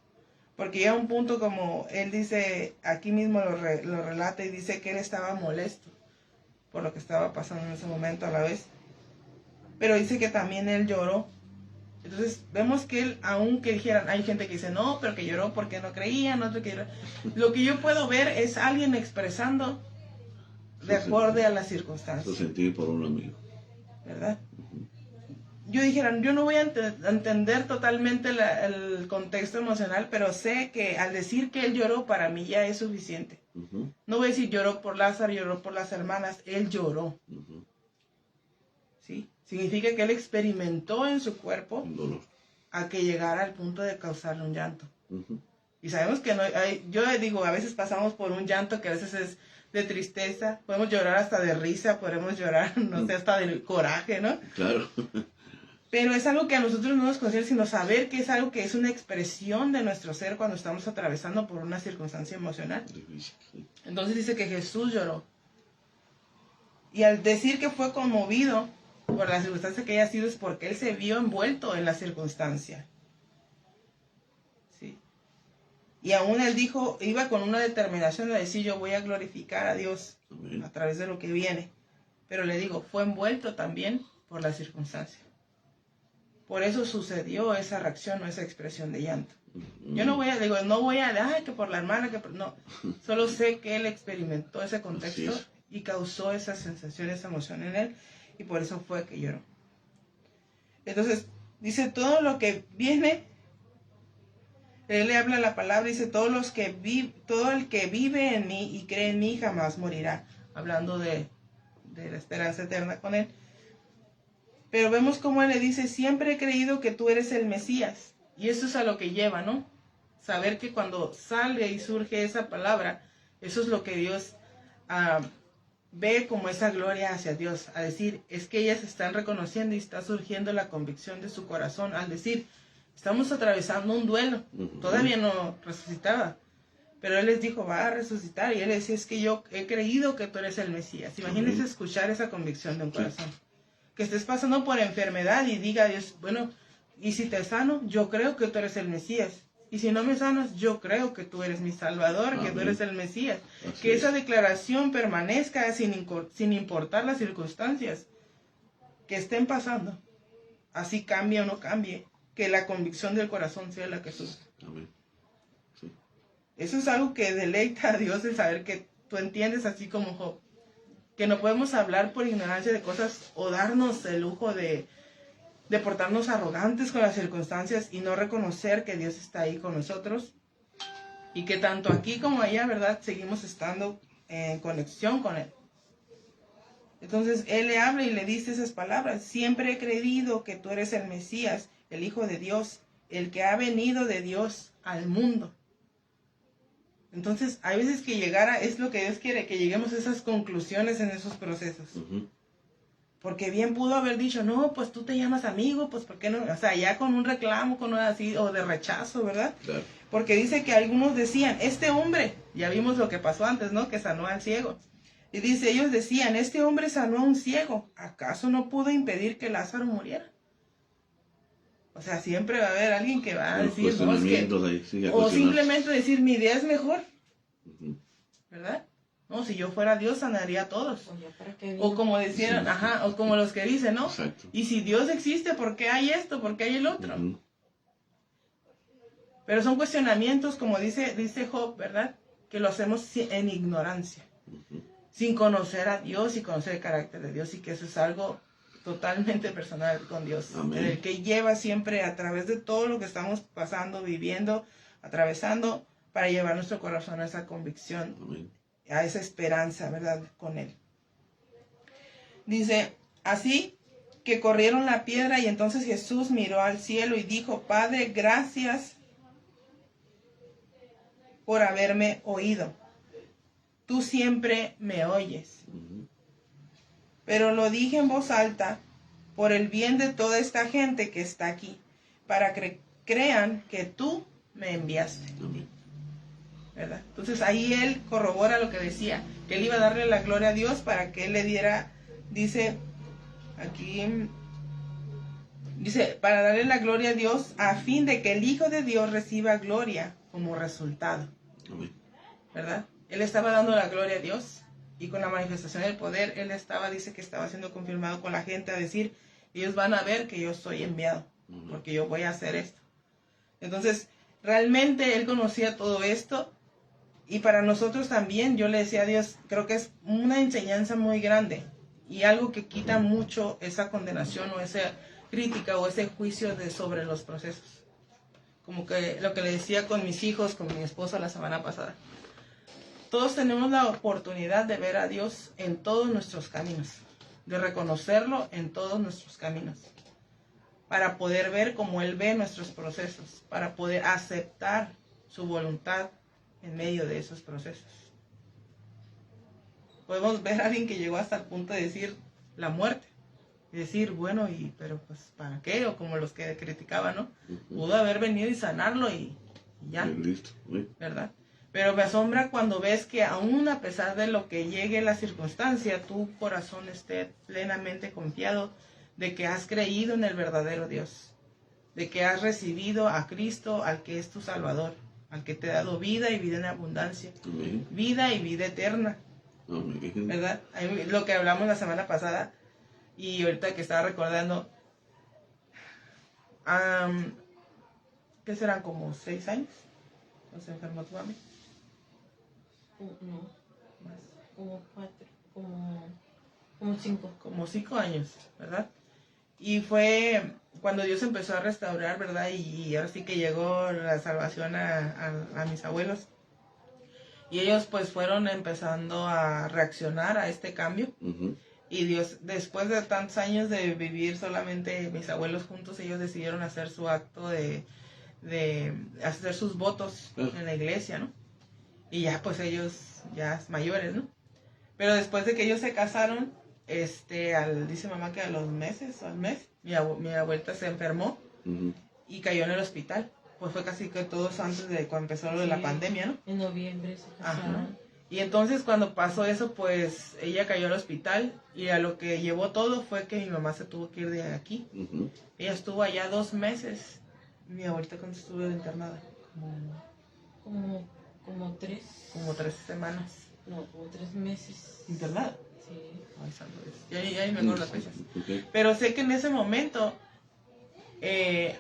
Porque llega un punto como Él dice, aquí mismo lo relata y dice que Él estaba molesto por lo que estaba pasando en ese momento a la vez. Pero dice que también Él lloró. Entonces vemos que él, aunque dijeran, hay gente que dice no, pero que lloró porque no creían, otro que lloró. Lo que yo puedo ver es alguien expresando de acuerdo a las circunstancias. Lo sentí por un amigo. ¿Verdad? Yo dijera, yo no voy a entender totalmente el contexto emocional, pero sé que al decir que él lloró, para mí ya es suficiente. No voy a decir lloró por Lázaro, lloró por las hermanas, él lloró. ¿Sí? Significa que él experimentó en su cuerpo a que llegara al punto de causarle un llanto. Y sabemos que no hay, yo digo, a veces pasamos por un llanto que a veces es de tristeza, podemos llorar hasta de risa, podemos llorar, no sé, hasta de coraje, ¿no? Claro. Pero es algo que a nosotros no nos concierne, sino saber que es algo que es una expresión de nuestro ser cuando estamos atravesando por una circunstancia emocional. Entonces dice que Jesús lloró. Y al decir que fue conmovido por la circunstancia que haya sido, es porque él se vio envuelto en la circunstancia. ¿Sí? Y aún él dijo, iba con una determinación de decir, yo voy a glorificar a Dios a través de lo que viene. Pero le digo, fue envuelto también por la circunstancia. Por eso sucedió esa reacción o esa expresión de llanto. Yo no voy a, que por la hermana, no. Solo sé que él experimentó ese contexto y causó esa sensación, esa emoción en él. Y por eso fue que lloró. Entonces, dice, todo lo que viene, él le habla la palabra, dice, todo el que vive en mí y cree en mí jamás morirá. Hablando de la esperanza eterna con él. Pero vemos cómo él le dice, siempre he creído que tú eres el Mesías. Y eso es a lo que lleva, ¿no? Saber que cuando sale y surge esa palabra, eso es lo que Dios ve como esa gloria hacia Dios, a decir, es que ellas están reconociendo y está surgiendo la convicción de su corazón, al decir, estamos atravesando un duelo, todavía no resucitaba, pero él les dijo, va a resucitar, y él decía, es que yo he creído que tú eres el Mesías. Imagínense escuchar esa convicción de un corazón, que estés pasando por enfermedad y diga Dios, bueno, y si te sano, yo creo que tú eres el Mesías. Y si no me sanas, yo creo que tú eres mi Salvador, que tú eres el Mesías. Que esa declaración permanezca sin importar las circunstancias que estén pasando. Así cambie o no cambie. Que la convicción del corazón sea la que sufre. Sí. Eso es algo que deleita a Dios, el saber que tú entiendes, así como Job. Que no podemos hablar por ignorancia de cosas o darnos el lujo de portarnos arrogantes con las circunstancias y no reconocer que Dios está ahí con nosotros y que tanto aquí como allá, ¿verdad? Seguimos estando en conexión con Él. Entonces Él le habla y le dice esas palabras, siempre he creído que tú eres el Mesías, el Hijo de Dios, el que ha venido de Dios al mundo. Entonces hay veces que es lo que Dios quiere, que lleguemos a esas conclusiones en esos procesos. Porque bien pudo haber dicho, no, pues tú te llamas amigo, pues ¿por qué no? O sea, ya con un reclamo, con una así, o de rechazo, ¿verdad? Claro. Porque dice que algunos decían, este hombre, ya vimos lo que pasó antes, ¿no? Que sanó al ciego. Y dice, ellos decían, este hombre sanó a un ciego, ¿acaso no pudo impedir que Lázaro muriera? O sea, siempre va a haber alguien que va a decir, no, es que, o simplemente decir, mi idea es mejor, ¿verdad? No, si yo fuera Dios, sanaría a todos. O como decían, o como los que dicen, ¿no? Exacto. Y si Dios existe, ¿por qué hay esto? ¿Por qué hay el otro? Pero son cuestionamientos, como dice Job, ¿verdad? Que lo hacemos en ignorancia, sin conocer a Dios y conocer el carácter de Dios, y que eso es algo totalmente personal con Dios. Amén. En el que lleva siempre a través de todo lo que estamos pasando, viviendo, atravesando, para llevar nuestro corazón a esa convicción. Amén. A esa esperanza, ¿verdad? Con Él. Dice, así que corrieron la piedra y entonces Jesús miró al cielo y dijo, Padre, gracias por haberme oído. Tú siempre me oyes. Pero lo dije en voz alta por el bien de toda esta gente que está aquí, para que crean que tú me enviaste. Amén. ¿Verdad? Entonces ahí él corrobora lo que decía, que él iba a darle la gloria a Dios para que él le diera, dice aquí, dice, para darle la gloria a Dios a fin de que el Hijo de Dios reciba gloria como resultado. Amén. ¿Verdad? Él estaba dando la gloria a Dios y con la manifestación del poder, él estaba, dice que estaba siendo confirmado con la gente a decir, ellos van a ver que yo soy enviado, porque yo voy a hacer esto. Entonces, realmente él conocía todo esto. Y para nosotros también, yo le decía a Dios, creo que es una enseñanza muy grande y algo que quita mucho esa condenación o esa crítica o ese juicio sobre los procesos. Como que lo que le decía con mis hijos, con mi esposa la semana pasada. Todos tenemos la oportunidad de ver a Dios en todos nuestros caminos, de reconocerlo en todos nuestros caminos, para poder ver cómo Él ve nuestros procesos, para poder aceptar su voluntad en medio de esos procesos. Podemos ver a alguien que llegó hasta el punto de decir la muerte. Y decir, bueno, pero pues ¿para qué? O como los que criticaban, ¿no? Pudo haber venido y sanarlo y ya. Listo. ¿Verdad? Pero me asombra cuando ves que aún a pesar de lo que llegue la circunstancia, tu corazón esté plenamente confiado de que has creído en el verdadero Dios. De que has recibido a Cristo, al que es tu Salvador. Al que te ha dado vida y vida en abundancia. Amén. Vida y vida eterna. Amén. ¿Verdad? Lo que hablamos la semana pasada y ahorita que estaba recordando, ¿qué serán? ¿Como 6 años? ¿O se enfermó tu mami? No, más, como 4, como 5. Como 5 años, ¿verdad? Y fue cuando Dios empezó a restaurar, ¿verdad? Y ahora sí que llegó la salvación a mis abuelos. Y ellos pues fueron empezando a reaccionar a este cambio. Y Dios, después de tantos años de vivir solamente mis abuelos juntos, ellos decidieron hacer su acto de hacer sus votos en la iglesia, ¿no? Y ya pues ellos ya mayores, ¿no? Pero después de que ellos se casaron, dice mamá que a los meses o al mes, mi abuelita se enfermó y cayó en el hospital. Pues fue casi que todo eso antes de cuando empezó lo de la pandemia, ¿no? En noviembre se casaron. Ajá. Y entonces cuando pasó eso, pues ella cayó al hospital y a lo que llevó todo fue que mi mamá se tuvo que ir de aquí. Ella estuvo allá 2 meses. Mi abuelita cuando estuvo internada. Como 3. Como 3 semanas. No, como 3 meses. ¿Internada? Sí. Ay, santo Dios. Ya me acuerdo las fechas. Pero sé que en ese momento,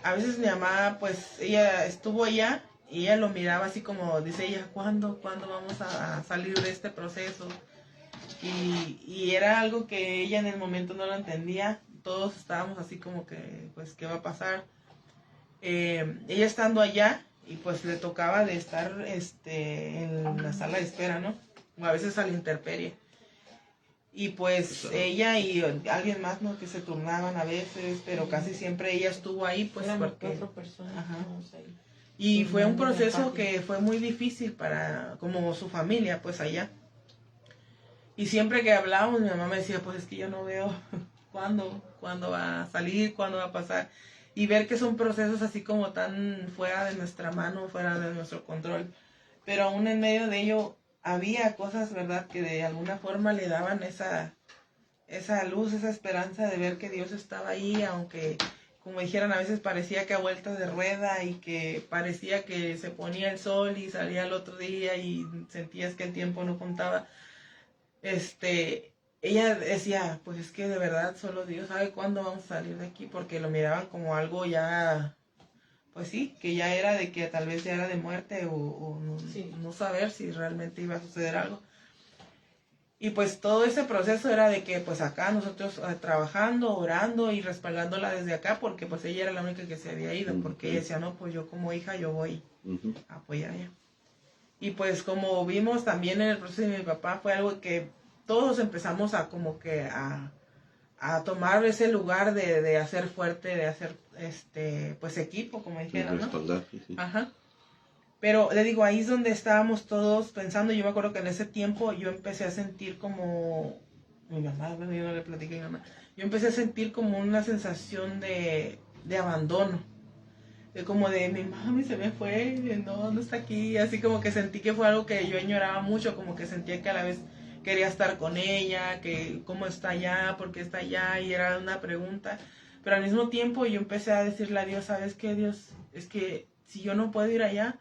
a veces mi mamá, pues ella estuvo allá y ella lo miraba así como, dice ella, ¿cuándo vamos a salir de este proceso? Y era algo que ella en el momento no lo entendía. Todos estábamos así como que, pues, ¿qué va a pasar? Ella estando allá, y pues le tocaba de estar en la sala de espera, ¿no? O a veces a la intemperie. Y pues ella y alguien más, ¿no? Que se turnaban a veces, pero casi siempre ella estuvo ahí, pues éramos porque... 4 personas. Ajá. Ahí. Y fue un proceso que fue muy difícil para, como su familia, pues allá. Y siempre que hablábamos, mi mamá me decía, pues es que yo no veo ¿cuándo va a salir? ¿Cuándo va a pasar? Y ver que son procesos así como tan fuera de nuestra mano, fuera de nuestro control. Pero aún en medio de ello había cosas, ¿verdad?, que de alguna forma le daban esa luz, esa esperanza de ver que Dios estaba ahí, aunque, como dijeran, a veces parecía que a vueltas de rueda y que parecía que se ponía el sol y salía el otro día y sentías que el tiempo no contaba. Ella decía, pues es que de verdad solo Dios sabe cuándo vamos a salir de aquí, porque lo miraban como algo ya, pues sí, que ya era de que tal vez ya era de muerte o no, sí, no saber si realmente iba a suceder algo. Y pues todo ese proceso era de que pues acá nosotros trabajando, orando y respaldándola desde acá, porque pues ella era la única que se había ido, porque ella decía, no, pues yo como hija yo voy a apoyar a ella. Y pues como vimos también en el proceso de mi papá, fue algo que todos empezamos a como que a tomar ese lugar de hacer fuerte, de hacer pues equipo, como dijeron, ¿no? Sí. Ajá. Pero le digo, ahí es donde estábamos todos pensando. Yo me acuerdo que en ese tiempo yo empecé a sentir como, mi mamá, bueno, yo no le platiqué a mi mamá, yo empecé a sentir como una sensación de abandono. Como de mi mami se me fue, no está aquí, así como que sentí que fue algo que yo añoraba mucho, como que sentía que a la vez quería estar con ella, que cómo está allá, por qué está allá, y era una pregunta, pero al mismo tiempo yo empecé a decirle a Dios, ¿sabes qué, Dios? Es que si yo no puedo ir allá,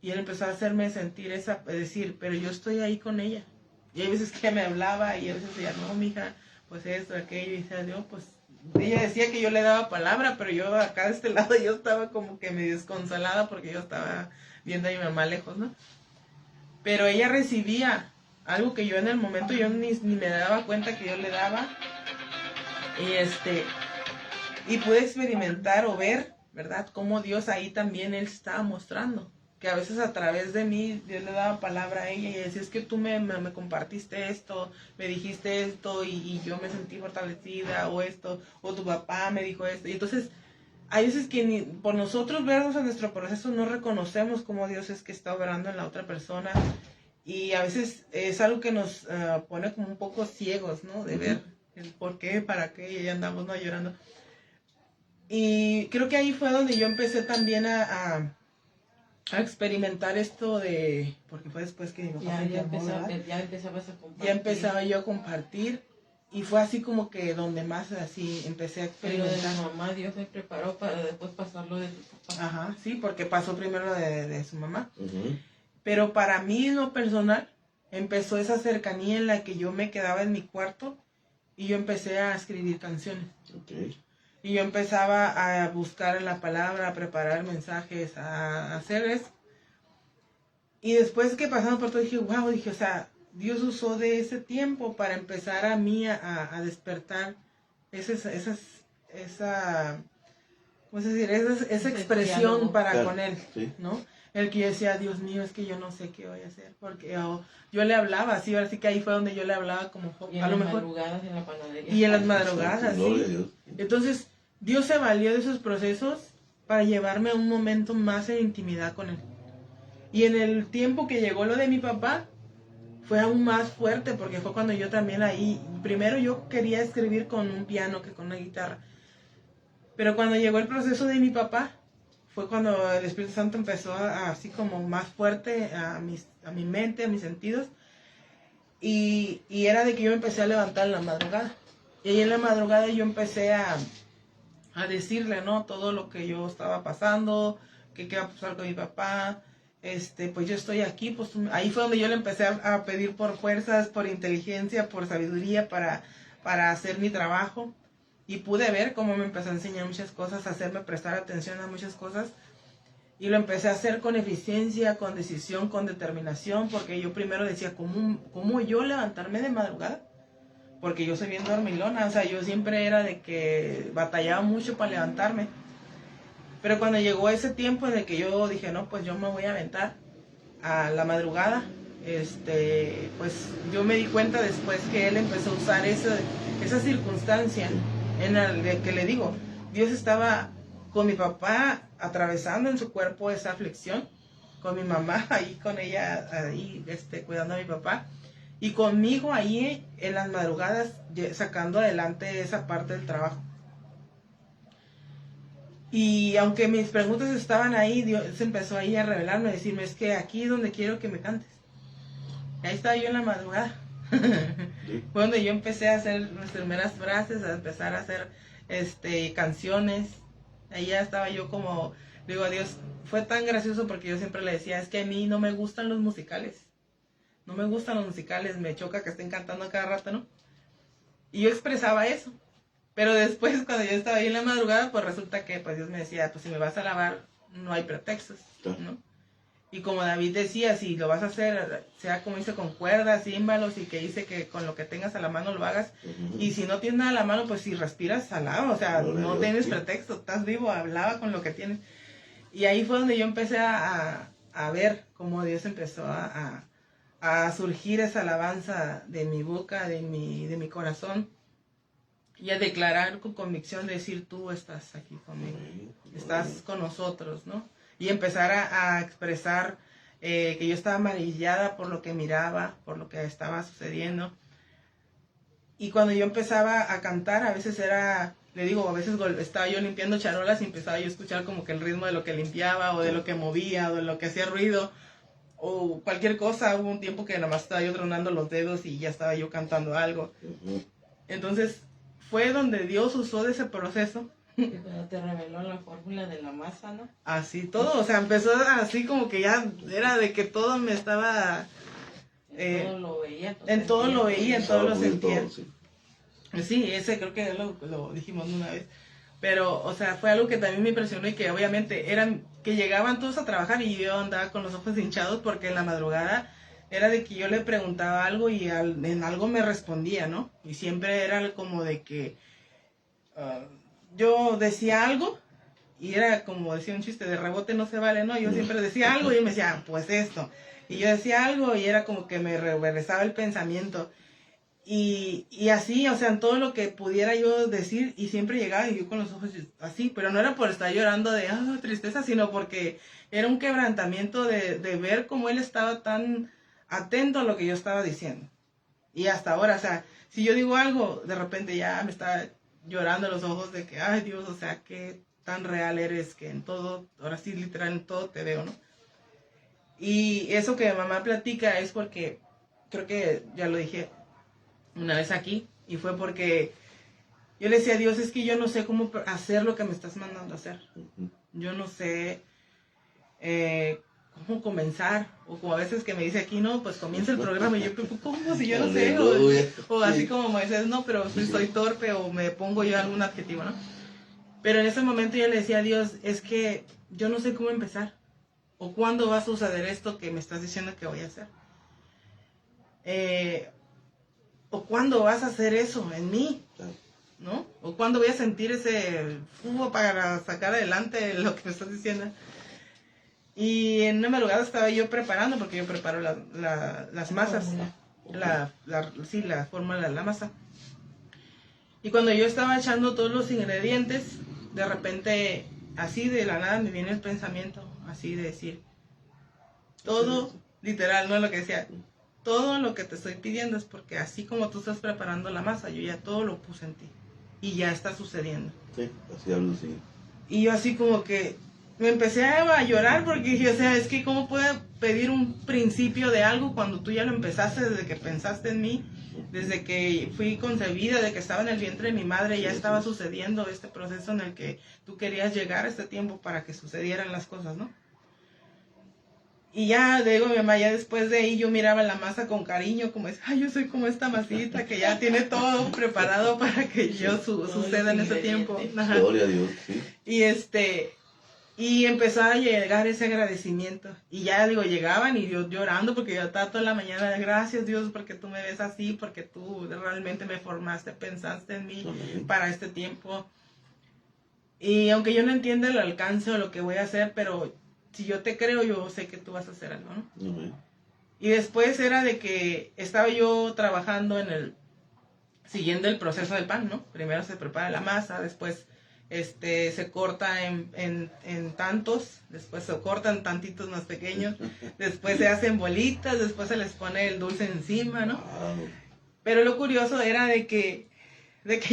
y él empezó a hacerme sentir decir, pero yo estoy ahí con ella, y hay veces que me hablaba, y a veces decía, no, mija, pues esto, aquello, y decía, Dios, pues ella decía que yo le daba palabra, pero yo acá de este lado yo estaba como que medio desconsolada porque yo estaba viendo a mi mamá lejos, ¿no? Pero ella recibía algo que yo en el momento yo ni me daba cuenta que yo le daba. Y pude experimentar o ver, ¿verdad?, cómo Dios ahí también Él estaba mostrando. Que a veces a través de mí Dios le daba palabra a ella y decía, es que tú me compartiste esto, me dijiste esto y yo me sentí fortalecida, o esto, o tu papá me dijo esto. Y entonces hay veces que por nosotros vernos en nuestro proceso no reconocemos cómo Dios es que está obrando en la otra persona, y a veces es algo que nos pone como un poco ciegos, ¿no?, de ver el por qué, para qué, y ahí andamos, ¿no?, llorando. Y creo que ahí fue donde yo empecé también a experimentar esto de, porque fue después que mi papá se llamó, ya empezabas a compartir. Ya empezaba yo a compartir, y fue así como que donde más así empecé a experimentar. Pero de la mamá Dios me preparó para después pasarlo de tu papá. Ajá, sí, porque pasó primero de su mamá. Pero para mí en lo personal empezó esa cercanía en la que yo me quedaba en mi cuarto y yo empecé a escribir canciones. Y yo empezaba a buscar la palabra, a preparar mensajes, a hacer eso. Y después que pasamos por todo, dije, wow, o sea, Dios usó de ese tiempo para empezar a mí a despertar ¿cómo se dice? Esa expresión para con Él, ¿no? El que yo decía, Dios mío, es que yo no sé qué voy a hacer, porque yo le hablaba, sí, ahora sí que ahí fue donde yo le hablaba como y a lo mejor. Madrugadas en la panadería. Y en las madrugadas, sí. Entonces, Dios se valió de esos procesos para llevarme a un momento más de intimidad con Él. Y en el tiempo que llegó lo de mi papá, fue aún más fuerte, porque fue cuando yo también ahí, primero yo quería escribir con un piano que con una guitarra. Pero cuando llegó el proceso de mi papá, fue cuando el Espíritu Santo empezó así como más fuerte a mi mente, a mis sentidos. Y era de que yo me empecé a levantar en la madrugada. Y ahí en la madrugada yo empecé a decirle, ¿no?, todo lo que yo estaba pasando, que qué va a pasar con mi papá. Pues yo estoy aquí, pues ahí fue donde yo le empecé a pedir por fuerzas, por inteligencia, por sabiduría para hacer mi trabajo. Y pude ver cómo me empezó a enseñar muchas cosas, a hacerme prestar atención a muchas cosas. Y lo empecé a hacer con eficiencia, con decisión, con determinación, porque yo primero decía, ¿cómo yo levantarme de madrugada? Porque yo soy bien dormilona, o sea, yo siempre era de que batallaba mucho para levantarme. Pero cuando llegó ese tiempo en el que yo dije, no, pues yo me voy a aventar a la madrugada, pues yo me di cuenta después que Él empezó a usar esa circunstancia en la que le digo, Dios estaba con mi papá atravesando en su cuerpo esa aflicción, con mi mamá ahí con ella, ahí cuidando a mi papá, y conmigo ahí en las madrugadas sacando adelante esa parte del trabajo. Y aunque mis preguntas estaban ahí, Dios empezó ahí a revelarme, a decirme, es que aquí es donde quiero que me cantes. Y ahí estaba yo en la madrugada. Sí. Fue donde yo empecé a hacer mis primeras frases, a empezar a hacer canciones. Ahí ya estaba yo como, digo a Dios, fue tan gracioso porque yo siempre le decía, es que a mí no me gustan los musicales. No me gustan los musicales, me choca que estén cantando a cada rato, ¿no? Y yo expresaba eso. Pero después, cuando yo estaba ahí en la madrugada, pues resulta que pues Dios me decía, pues si me vas a alabar, no hay pretextos, ¿no? Y como David decía, si lo vas a hacer, sea como dice, con cuerdas, címbalos, y que dice que con lo que tengas a la mano lo hagas. Y si no tienes nada a la mano, pues si respiras, alaba, o sea, no tienes pretexto, estás vivo, hablaba con lo que tienes. Y ahí fue donde yo empecé a ver cómo Dios empezó a surgir esa alabanza de mi boca, de mi corazón. Y a declarar con convicción, decir, tú estás aquí conmigo, estás con nosotros, ¿no? Y empezar a expresar que yo estaba maravillada por lo que miraba, por lo que estaba sucediendo. Y cuando yo empezaba a cantar, a veces era, le digo, a veces estaba yo limpiando charolas y empezaba yo a escuchar como que el ritmo de lo que limpiaba, o de lo que movía, o de lo que hacía ruido, o cualquier cosa. Hubo un tiempo que nada más estaba yo tronando los dedos y ya estaba yo cantando algo. Entonces, fue donde Dios usó de ese proceso. Y cuando te reveló la fórmula de la masa, ¿no? Así, todo, o sea, empezó así como que ya era de que todo me estaba... todo lo veía. En todo lo veía, en todo lo sentía. Todo, sí. Sí, ese creo que lo dijimos una vez. Pero, o sea, fue algo que también me impresionó y que obviamente eran, que llegaban todos a trabajar y yo andaba con los ojos hinchados porque en la madrugada era de que yo le preguntaba algo y en algo me respondía, ¿no? Y siempre era como de que yo decía algo y era como decía un chiste, de rebote no se vale, ¿no? Yo siempre decía algo y él me decía, pues esto. Y yo decía algo y era como que me regresaba el pensamiento. Y así, o sea, en todo lo que pudiera yo decir, y siempre llegaba y yo con los ojos así, pero no era por estar llorando de tristeza, sino porque era un quebrantamiento de ver cómo él estaba tan atento a lo que yo estaba diciendo. Y hasta ahora, o sea, si yo digo algo, de repente ya me está llorando los ojos de que, ay Dios, o sea, qué tan real eres, que en todo, ahora sí, literal, en todo te veo, ¿no? Y eso que mamá platica es porque, creo que ya lo dije una vez aquí, y fue porque yo le decía a Dios, es que yo no sé cómo hacer lo que me estás mandando a hacer. Yo no sé cómo comenzar, o como a veces que me dice aquí, no, pues comienza el programa, y yo, ¿cómo? Si yo no sé, o así como Moisés, no, pero soy torpe, o me pongo yo algún adjetivo, ¿no? Pero en ese momento yo le decía a Dios, es que yo no sé cómo empezar, o cuándo va a suceder esto que me estás diciendo que voy a hacer. O cuándo vas a hacer eso en mí, ¿no? O cuándo voy a sentir ese fuego para sacar adelante lo que me estás diciendo. Y en una madrugada estaba yo preparando, porque yo preparo las masas, la fórmula de la masa. Y cuando yo estaba echando todos los ingredientes, de repente, así de la nada me viene el pensamiento, así de decir, todo, literal, no es lo que decía, todo lo que te estoy pidiendo es porque así como tú estás preparando la masa, yo ya todo lo puse en ti. Y ya está sucediendo. Sí, así hablo, sí. Y yo así como que me empecé a llorar porque dije, o sea, es que cómo puedo pedir un principio de algo cuando tú ya lo empezaste desde que pensaste en mí, desde que fui concebida, desde que estaba en el vientre de mi madre, ya estaba sucediendo este proceso en el que tú querías llegar a este tiempo para que sucedieran las cosas, ¿no? Y ya, digo, mi mamá, ya después de ahí yo miraba la masa con cariño, como es, ay, yo soy como esta masita que ya tiene todo preparado para que yo suceda en ese tiempo. Gloria a Dios, sí. Y empezó a llegar ese agradecimiento. Y ya, digo, llegaban y yo llorando porque yo estaba toda la mañana, gracias Dios porque tú me ves así, porque tú realmente me formaste, pensaste en mí para este tiempo. Y aunque yo no entienda el alcance o lo que voy a hacer, pero si yo te creo, yo sé que tú vas a hacer algo, ¿no? Y después era de que estaba yo trabajando siguiendo el proceso del pan, ¿no? Primero se prepara la masa, después se corta en tantos, después se cortan tantitos más pequeños, después se hacen bolitas, después se les pone el dulce encima, ¿no? Pero lo curioso era de que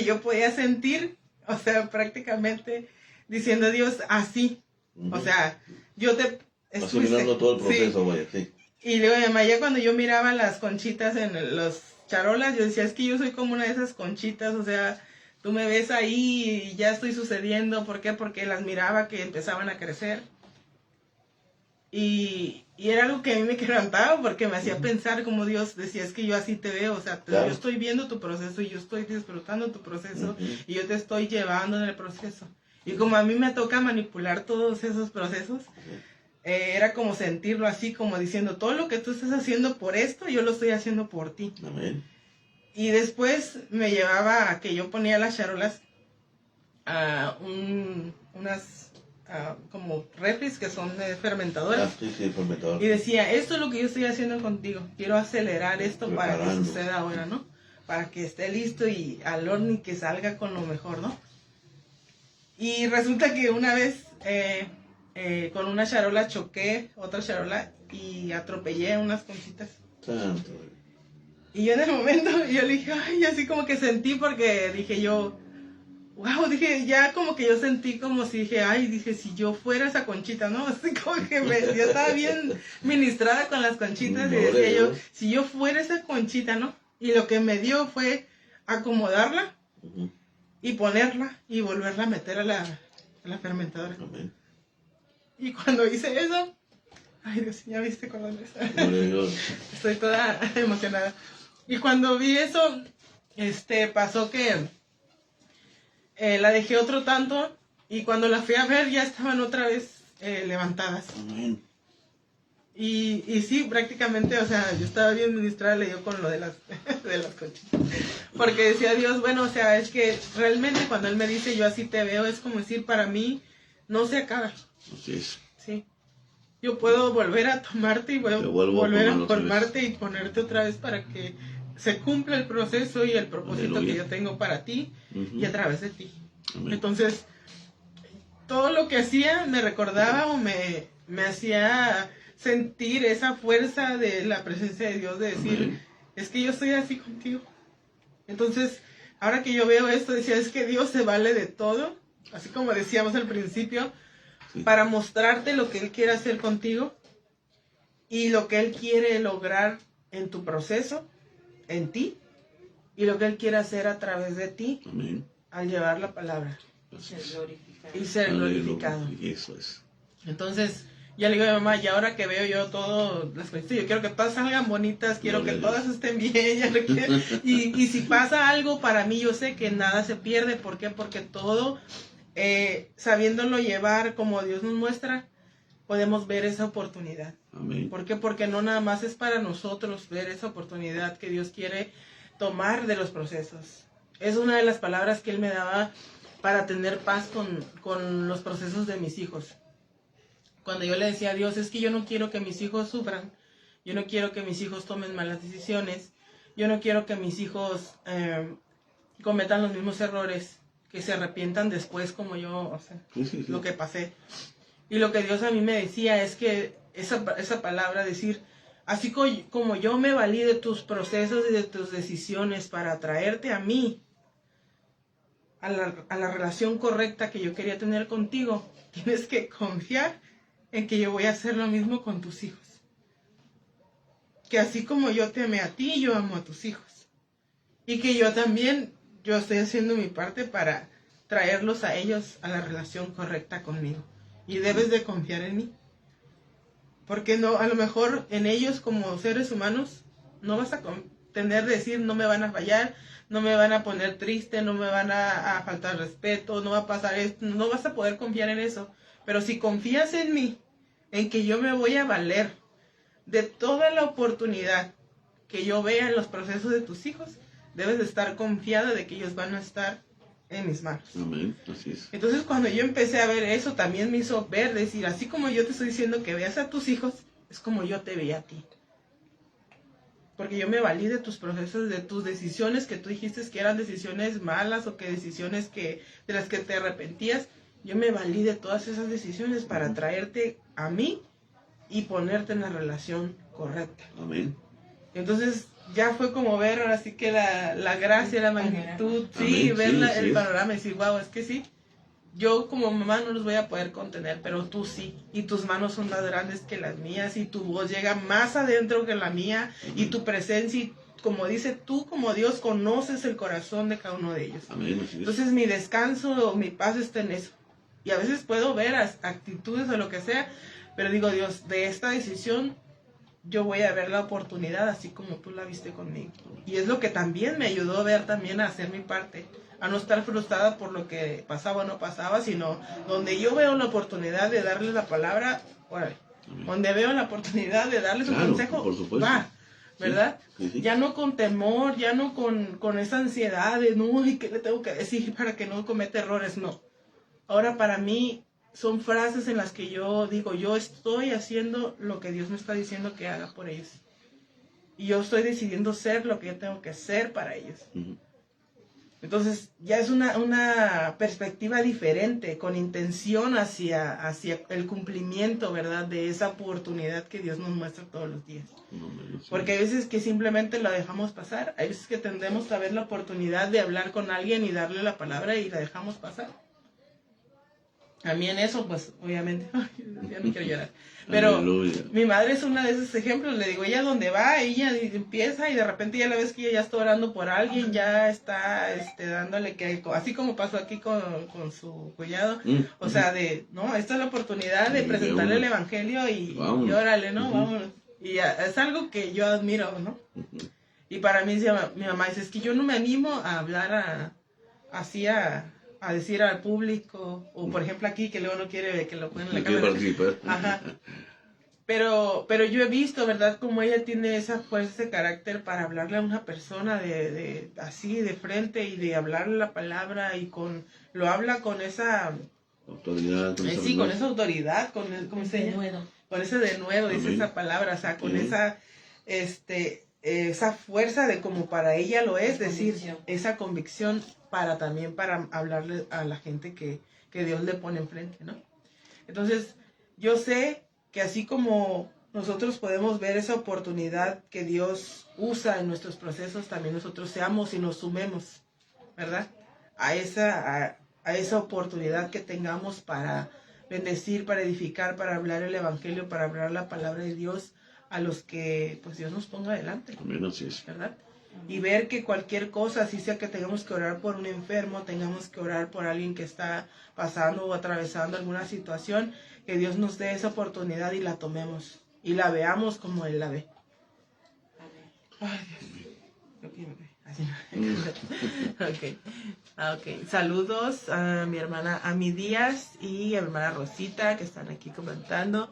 yo podía sentir, o sea, prácticamente diciendo a Dios así, o sea, yo te... Asimilando todo el proceso, sí. Vaya, sí. Y luego, además, ya cuando yo miraba las conchitas en los charolas, yo decía, es que yo soy como una de esas conchitas, o sea, tú me ves ahí y ya estoy sucediendo. ¿Por qué? Porque las miraba que empezaban a crecer. Y era algo que a mí me quebrantaba porque me hacía pensar como Dios decía, es que yo así te veo, o sea, claro. Yo estoy viendo tu proceso y yo estoy disfrutando tu proceso y yo te estoy llevando en el proceso. Y como a mí me toca manipular todos esos procesos, era como sentirlo así, como diciendo, todo lo que tú estás haciendo por esto, yo lo estoy haciendo por ti. Amén. Y después me llevaba a que yo ponía las charolas a unas como refris que son fermentadoras. Sí, fermentador. Y decía, esto es lo que yo estoy haciendo contigo. Quiero acelerar esto para que suceda ahora, ¿no? Para que esté listo y al horno y que salga con lo mejor, ¿no? Y resulta que una vez con una charola choqué otra charola y atropellé unas conchitas. Santo. Y yo en el momento, yo le dije, ay, así como que sentí porque dije yo, wow, dije, ya como que yo sentí como si dije, ay, dije, si yo fuera esa conchita, ¿no? Así como que yo estaba bien ministrada con las conchitas y decía yo, si yo fuera esa conchita, ¿no? Y lo que me dio fue acomodarla y ponerla y volverla a meter a la fermentadora. Amén. Y cuando hice eso, ay Dios, ya viste cuando estoy toda emocionada. Y cuando vi eso, pasó que la dejé otro tanto y cuando la fui a ver ya estaban otra vez levantadas. Amén. Y sí, prácticamente, o sea, yo estaba bien ministrada, le dio con lo de las conchitas. Porque decía Dios, bueno, o sea, es que realmente cuando Él me dice yo así te veo, es como decir, para mí no se acaba. Así es. Sí. Yo puedo volver a tomarte y volver a formarte y ponerte otra vez para que se cumpla el proceso y el propósito que yo tengo para ti y a través de ti. Amén. Entonces, todo lo que hacía me recordaba o me hacía sentir esa fuerza de la presencia de Dios, de decir, amén, es que yo estoy así contigo. Entonces, ahora que yo veo esto, decía, es que Dios se vale de todo, así como decíamos al principio, para mostrarte lo que Él quiere hacer contigo y lo que Él quiere lograr en tu proceso, en ti, y lo que Él quiere hacer a través de ti. Amén. Al llevar la palabra y ser glorificado. Eso es. Entonces, ya le digo a mi mamá, y ahora que veo yo todo, las cosas, yo quiero que todas salgan bonitas, quiero que todas estén bien, ya no quiero, y si pasa algo para mí, yo sé que nada se pierde. ¿Por qué? Porque todo, sabiéndolo llevar como Dios nos muestra, podemos ver esa oportunidad. Amén. ¿Por qué? Porque no nada más es para nosotros ver esa oportunidad que Dios quiere tomar de los procesos. Es una de las palabras que Él me daba para tener paz con los procesos de mis hijos. Cuando yo le decía a Dios, es que yo no quiero que mis hijos sufran, yo no quiero que mis hijos tomen malas decisiones, yo no quiero que mis hijos cometan los mismos errores, que se arrepientan después como yo, o sea, lo que pasé. Y lo que Dios a mí me decía es que esa palabra, decir, así como yo me valí de tus procesos y de tus decisiones para traerte a mí, a la relación correcta que yo quería tener contigo, tienes que confiar en que yo voy a hacer lo mismo con tus hijos. Que así como yo te amé a ti, yo amo a tus hijos. Y que yo también, yo estoy haciendo mi parte para traerlos a ellos a la relación correcta conmigo. Y debes de confiar en mí. Porque no, a lo mejor en ellos como seres humanos no vas a tener de decir, no me van a fallar, no me van a poner triste, no me van a faltar respeto, no va a pasar esto, no vas a poder confiar en eso. Pero si confías en mí, en que yo me voy a valer de toda la oportunidad que yo vea en los procesos de tus hijos, debes de estar confiada de que ellos van a estar en mis manos. Amén, así es. Entonces cuando yo empecé a ver eso, también me hizo ver, decir, así como yo te estoy diciendo que veas a tus hijos, es como yo te veía a ti. porque yo me valí de tus procesos, de tus decisiones que tú dijiste que eran decisiones malas o que decisiones de las que te arrepentías. Yo me valí de todas esas decisiones para traerte a mí y ponerte en la relación correcta. Amén. Entonces ya fue como ver ahora sí que la gracia, la magnitud, sí, Amén. ver Sí, el sí. panorama y decir, wow, es que sí. Yo como mamá no los voy a poder contener, pero tú sí. Y tus manos son más grandes que las mías y tu voz llega más adentro que la mía. Amén. Y tu presencia, y como dice tú, como Dios, conoces el corazón de cada uno de ellos. Amén. Así es. Entonces mi descanso, mi paz está en eso. Y a veces puedo ver actitudes o lo que sea, pero digo, Dios, de esta decisión yo voy a ver la oportunidad así como tú la viste conmigo. Y es lo que también me ayudó a ver también a hacer mi parte, a no estar frustrada por lo que pasaba o no pasaba, sino donde yo veo la oportunidad de darle la palabra, órale. Donde veo la oportunidad de darles un consejo, por supuesto. va, ¿verdad? Sí, sí. Ya no con temor, ya no con esa ansiedad de, no, ¿y qué le tengo que decir para que no cometa errores? No. Ahora para mí son frases en las que yo digo, yo estoy haciendo lo que Dios me está diciendo que haga por ellos. Y yo estoy decidiendo ser lo que yo tengo que ser para ellos. Uh-huh. Entonces ya es una perspectiva diferente, con intención hacia el cumplimiento, ¿verdad? De esa oportunidad que Dios nos muestra todos los días. Porque hay veces que simplemente lo dejamos pasar, hay veces que tendemos a ver la oportunidad de hablar con alguien y darle la palabra y la dejamos pasar. A mí en eso, pues, obviamente, ya no quiero llorar. Pero Aleluya. Mi madre es una de esos ejemplos. Le digo, ella donde va, ella empieza y de repente ya la ves que ella ya está orando por alguien, ya está dándole que, así como pasó aquí con su cuñado. O sea, no, esta es la oportunidad de presentarle el evangelio y órale, ¿no? Vámonos. Y es algo que yo admiro, ¿no? Y para mí, mi mamá dice, es que yo no me animo a hablar así a decir al público, o por ejemplo aquí, que luego no quiere que lo pongan en la cámara. Ajá. Pero yo he visto, ¿verdad?, como ella tiene esa fuerza, ese carácter para hablarle a una persona así de frente y de hablarle la palabra y lo habla con esa autoridad. Con esa autoridad, con ese denuedo, dice esa palabra, o sea, con esa fuerza de como para ella lo es, decir, esa convicción para hablarle a la gente que Dios le pone enfrente, ¿no? Entonces, yo sé que así como nosotros podemos ver esa oportunidad que Dios usa en nuestros procesos, también nosotros seamos y nos sumemos, ¿verdad? A esa oportunidad que tengamos para bendecir, para edificar, para hablar el evangelio, para hablar la palabra de Dios a los que pues Dios nos ponga adelante, ¿verdad? Y ver que cualquier cosa, así sea que tengamos que orar por un enfermo, tengamos que orar por alguien que está pasando o atravesando alguna situación, que Dios nos dé esa oportunidad y la tomemos y la veamos como Él la ve. Ay, Dios. Okay. Saludos a mi hermana Ami Díaz y a mi hermana Rosita que están aquí comentando.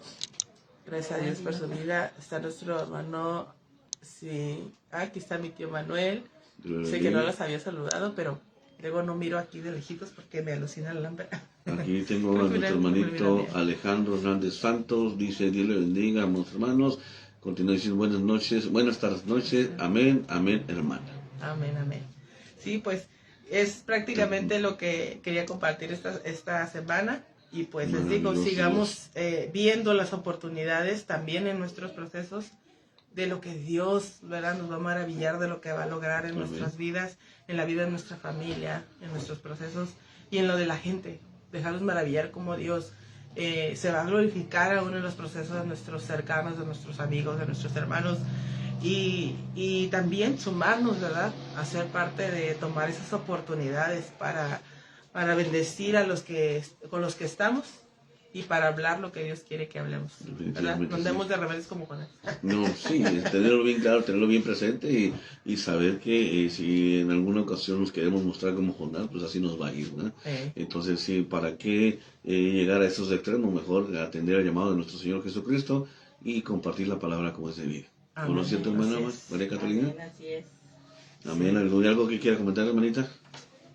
Gracias a Dios por su vida. Está nuestro hermano, sí, aquí está mi tío Manuel. Sé que no los había saludado, pero luego no miro aquí de lejitos porque me alucina la lámpara. Aquí tengo a nuestro hermanito Alejandro Hernández Santos, dice, Dios le bendiga a mis hermanos. Continúa diciendo buenas tardes, noches, amén, amén, hermana. Amén, amén. Sí, pues es prácticamente lo que quería compartir esta semana. Y pues les digo, sigamos viendo las oportunidades también en nuestros procesos de lo que Dios, ¿verdad?, nos va a maravillar, de lo que va a lograr en nuestras vidas, en la vida de nuestra familia, en nuestros procesos y en lo de la gente. Dejarlos maravillar como Dios se va a glorificar aún en los procesos de nuestros cercanos, de nuestros amigos, de nuestros hermanos. Y también sumarnos, ¿verdad?, a ser parte de tomar esas oportunidades para bendecir a con los que estamos y para hablar lo que Dios quiere que hablemos, ¿verdad? No andemos de rebeldes como Jonás. No, sí, tenerlo bien claro, tenerlo bien presente y saber que si en alguna ocasión nos queremos mostrar como Jonás, pues así nos va a ir, ¿no? Entonces, sí, ¿para qué llegar a esos extremos? Mejor atender al llamado de nuestro Señor Jesucristo y compartir la palabra como es debido. ¿No es cierto, hermana María Catalina? Amén, así es. Amén. ¿Algo que quiera comentar, hermanita?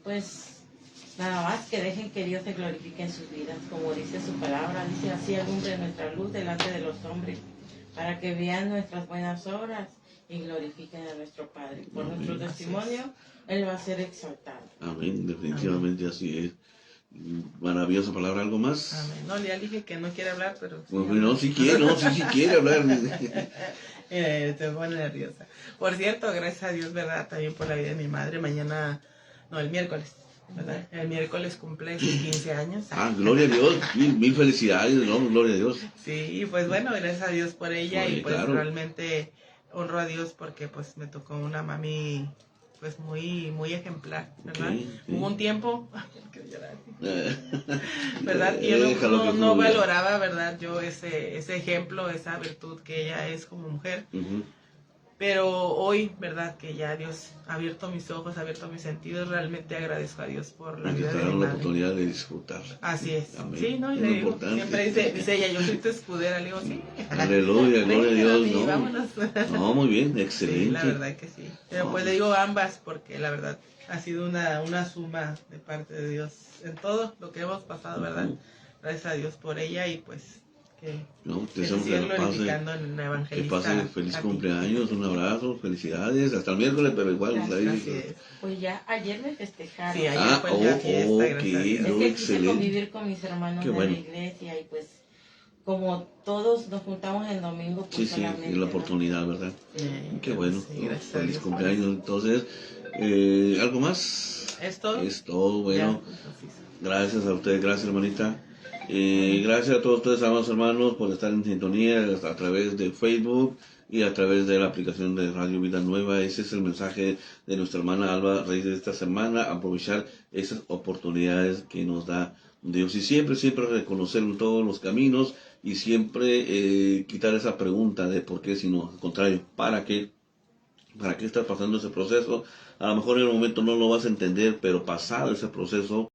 Pues nada más que dejen que Dios se glorifique en sus vidas, como dice su palabra, dice así alumbre nuestra luz delante de los hombres, para que vean nuestras buenas obras y glorifiquen a nuestro Padre. Por nuestro testimonio, Él va a ser exaltado. Amén, definitivamente así es. Maravillosa palabra, ¿algo más? Amén. No, ya dije que no quiere hablar, pero... No, sí quiere hablar. Se pone nerviosa. Por cierto, gracias a Dios, ¿verdad? También por la vida de mi madre. Mañana, no, el miércoles, ¿verdad? El miércoles cumple sus 15 años. Gloria a Dios, mil felicidades, ¿no? Gloria a Dios. Sí, y pues bueno, gracias a Dios por ella. Oye, y pues claro. realmente honro a Dios porque pues me tocó una mami pues muy ejemplar, ¿verdad? Sí. Hubo un tiempo, ¿verdad? Que yo no valoraba, ¿verdad? Yo ese ejemplo, esa virtud que ella es como mujer. Pero hoy, ¿verdad? Que ya Dios ha abierto mis ojos, ha abierto mis sentidos, realmente agradezco a Dios por la vida de mi madre. la oportunidad de disfrutar. Así es. Amén. Sí, ¿no? Y le digo, siempre dice ella, yo soy tu escudera, le digo, sí. Aleluya, gloria a Dios. No. Vámonos. No, muy bien, excelente. Sí, la verdad que sí. Pero pues le digo ambas porque la verdad ha sido una suma de parte de Dios en todo lo que hemos pasado, ¿verdad? Gracias a Dios por ella y pues que se siga glorificando en la evangelista. Que pase feliz cumpleaños, un abrazo, felicidades, hasta el miércoles, pero igual. Pues ya ayer me festejaron. Sí, ayer fue ya fiesta, es que quise convivir con mis hermanos de la iglesia y pues como todos nos juntamos el domingo, pues solamente. Sí, la oportunidad, ¿verdad? Qué bueno. Sí, feliz cumpleaños, entonces. ¿Algo más? ¿Es todo? Es todo, bueno. Gracias a ustedes, gracias hermanita. Gracias a todos ustedes, amados hermanos, por estar en sintonía a través de Facebook y a través de la aplicación de Radio Vida Nueva. Ese es el mensaje de nuestra hermana Alba Reyes de esta semana, aprovechar esas oportunidades que nos da Dios y siempre reconocer en todos los caminos y siempre quitar esa pregunta de por qué, sino al contrario, ¿para qué está pasando ese proceso? A lo mejor en el momento no lo vas a entender, pero pasado ese proceso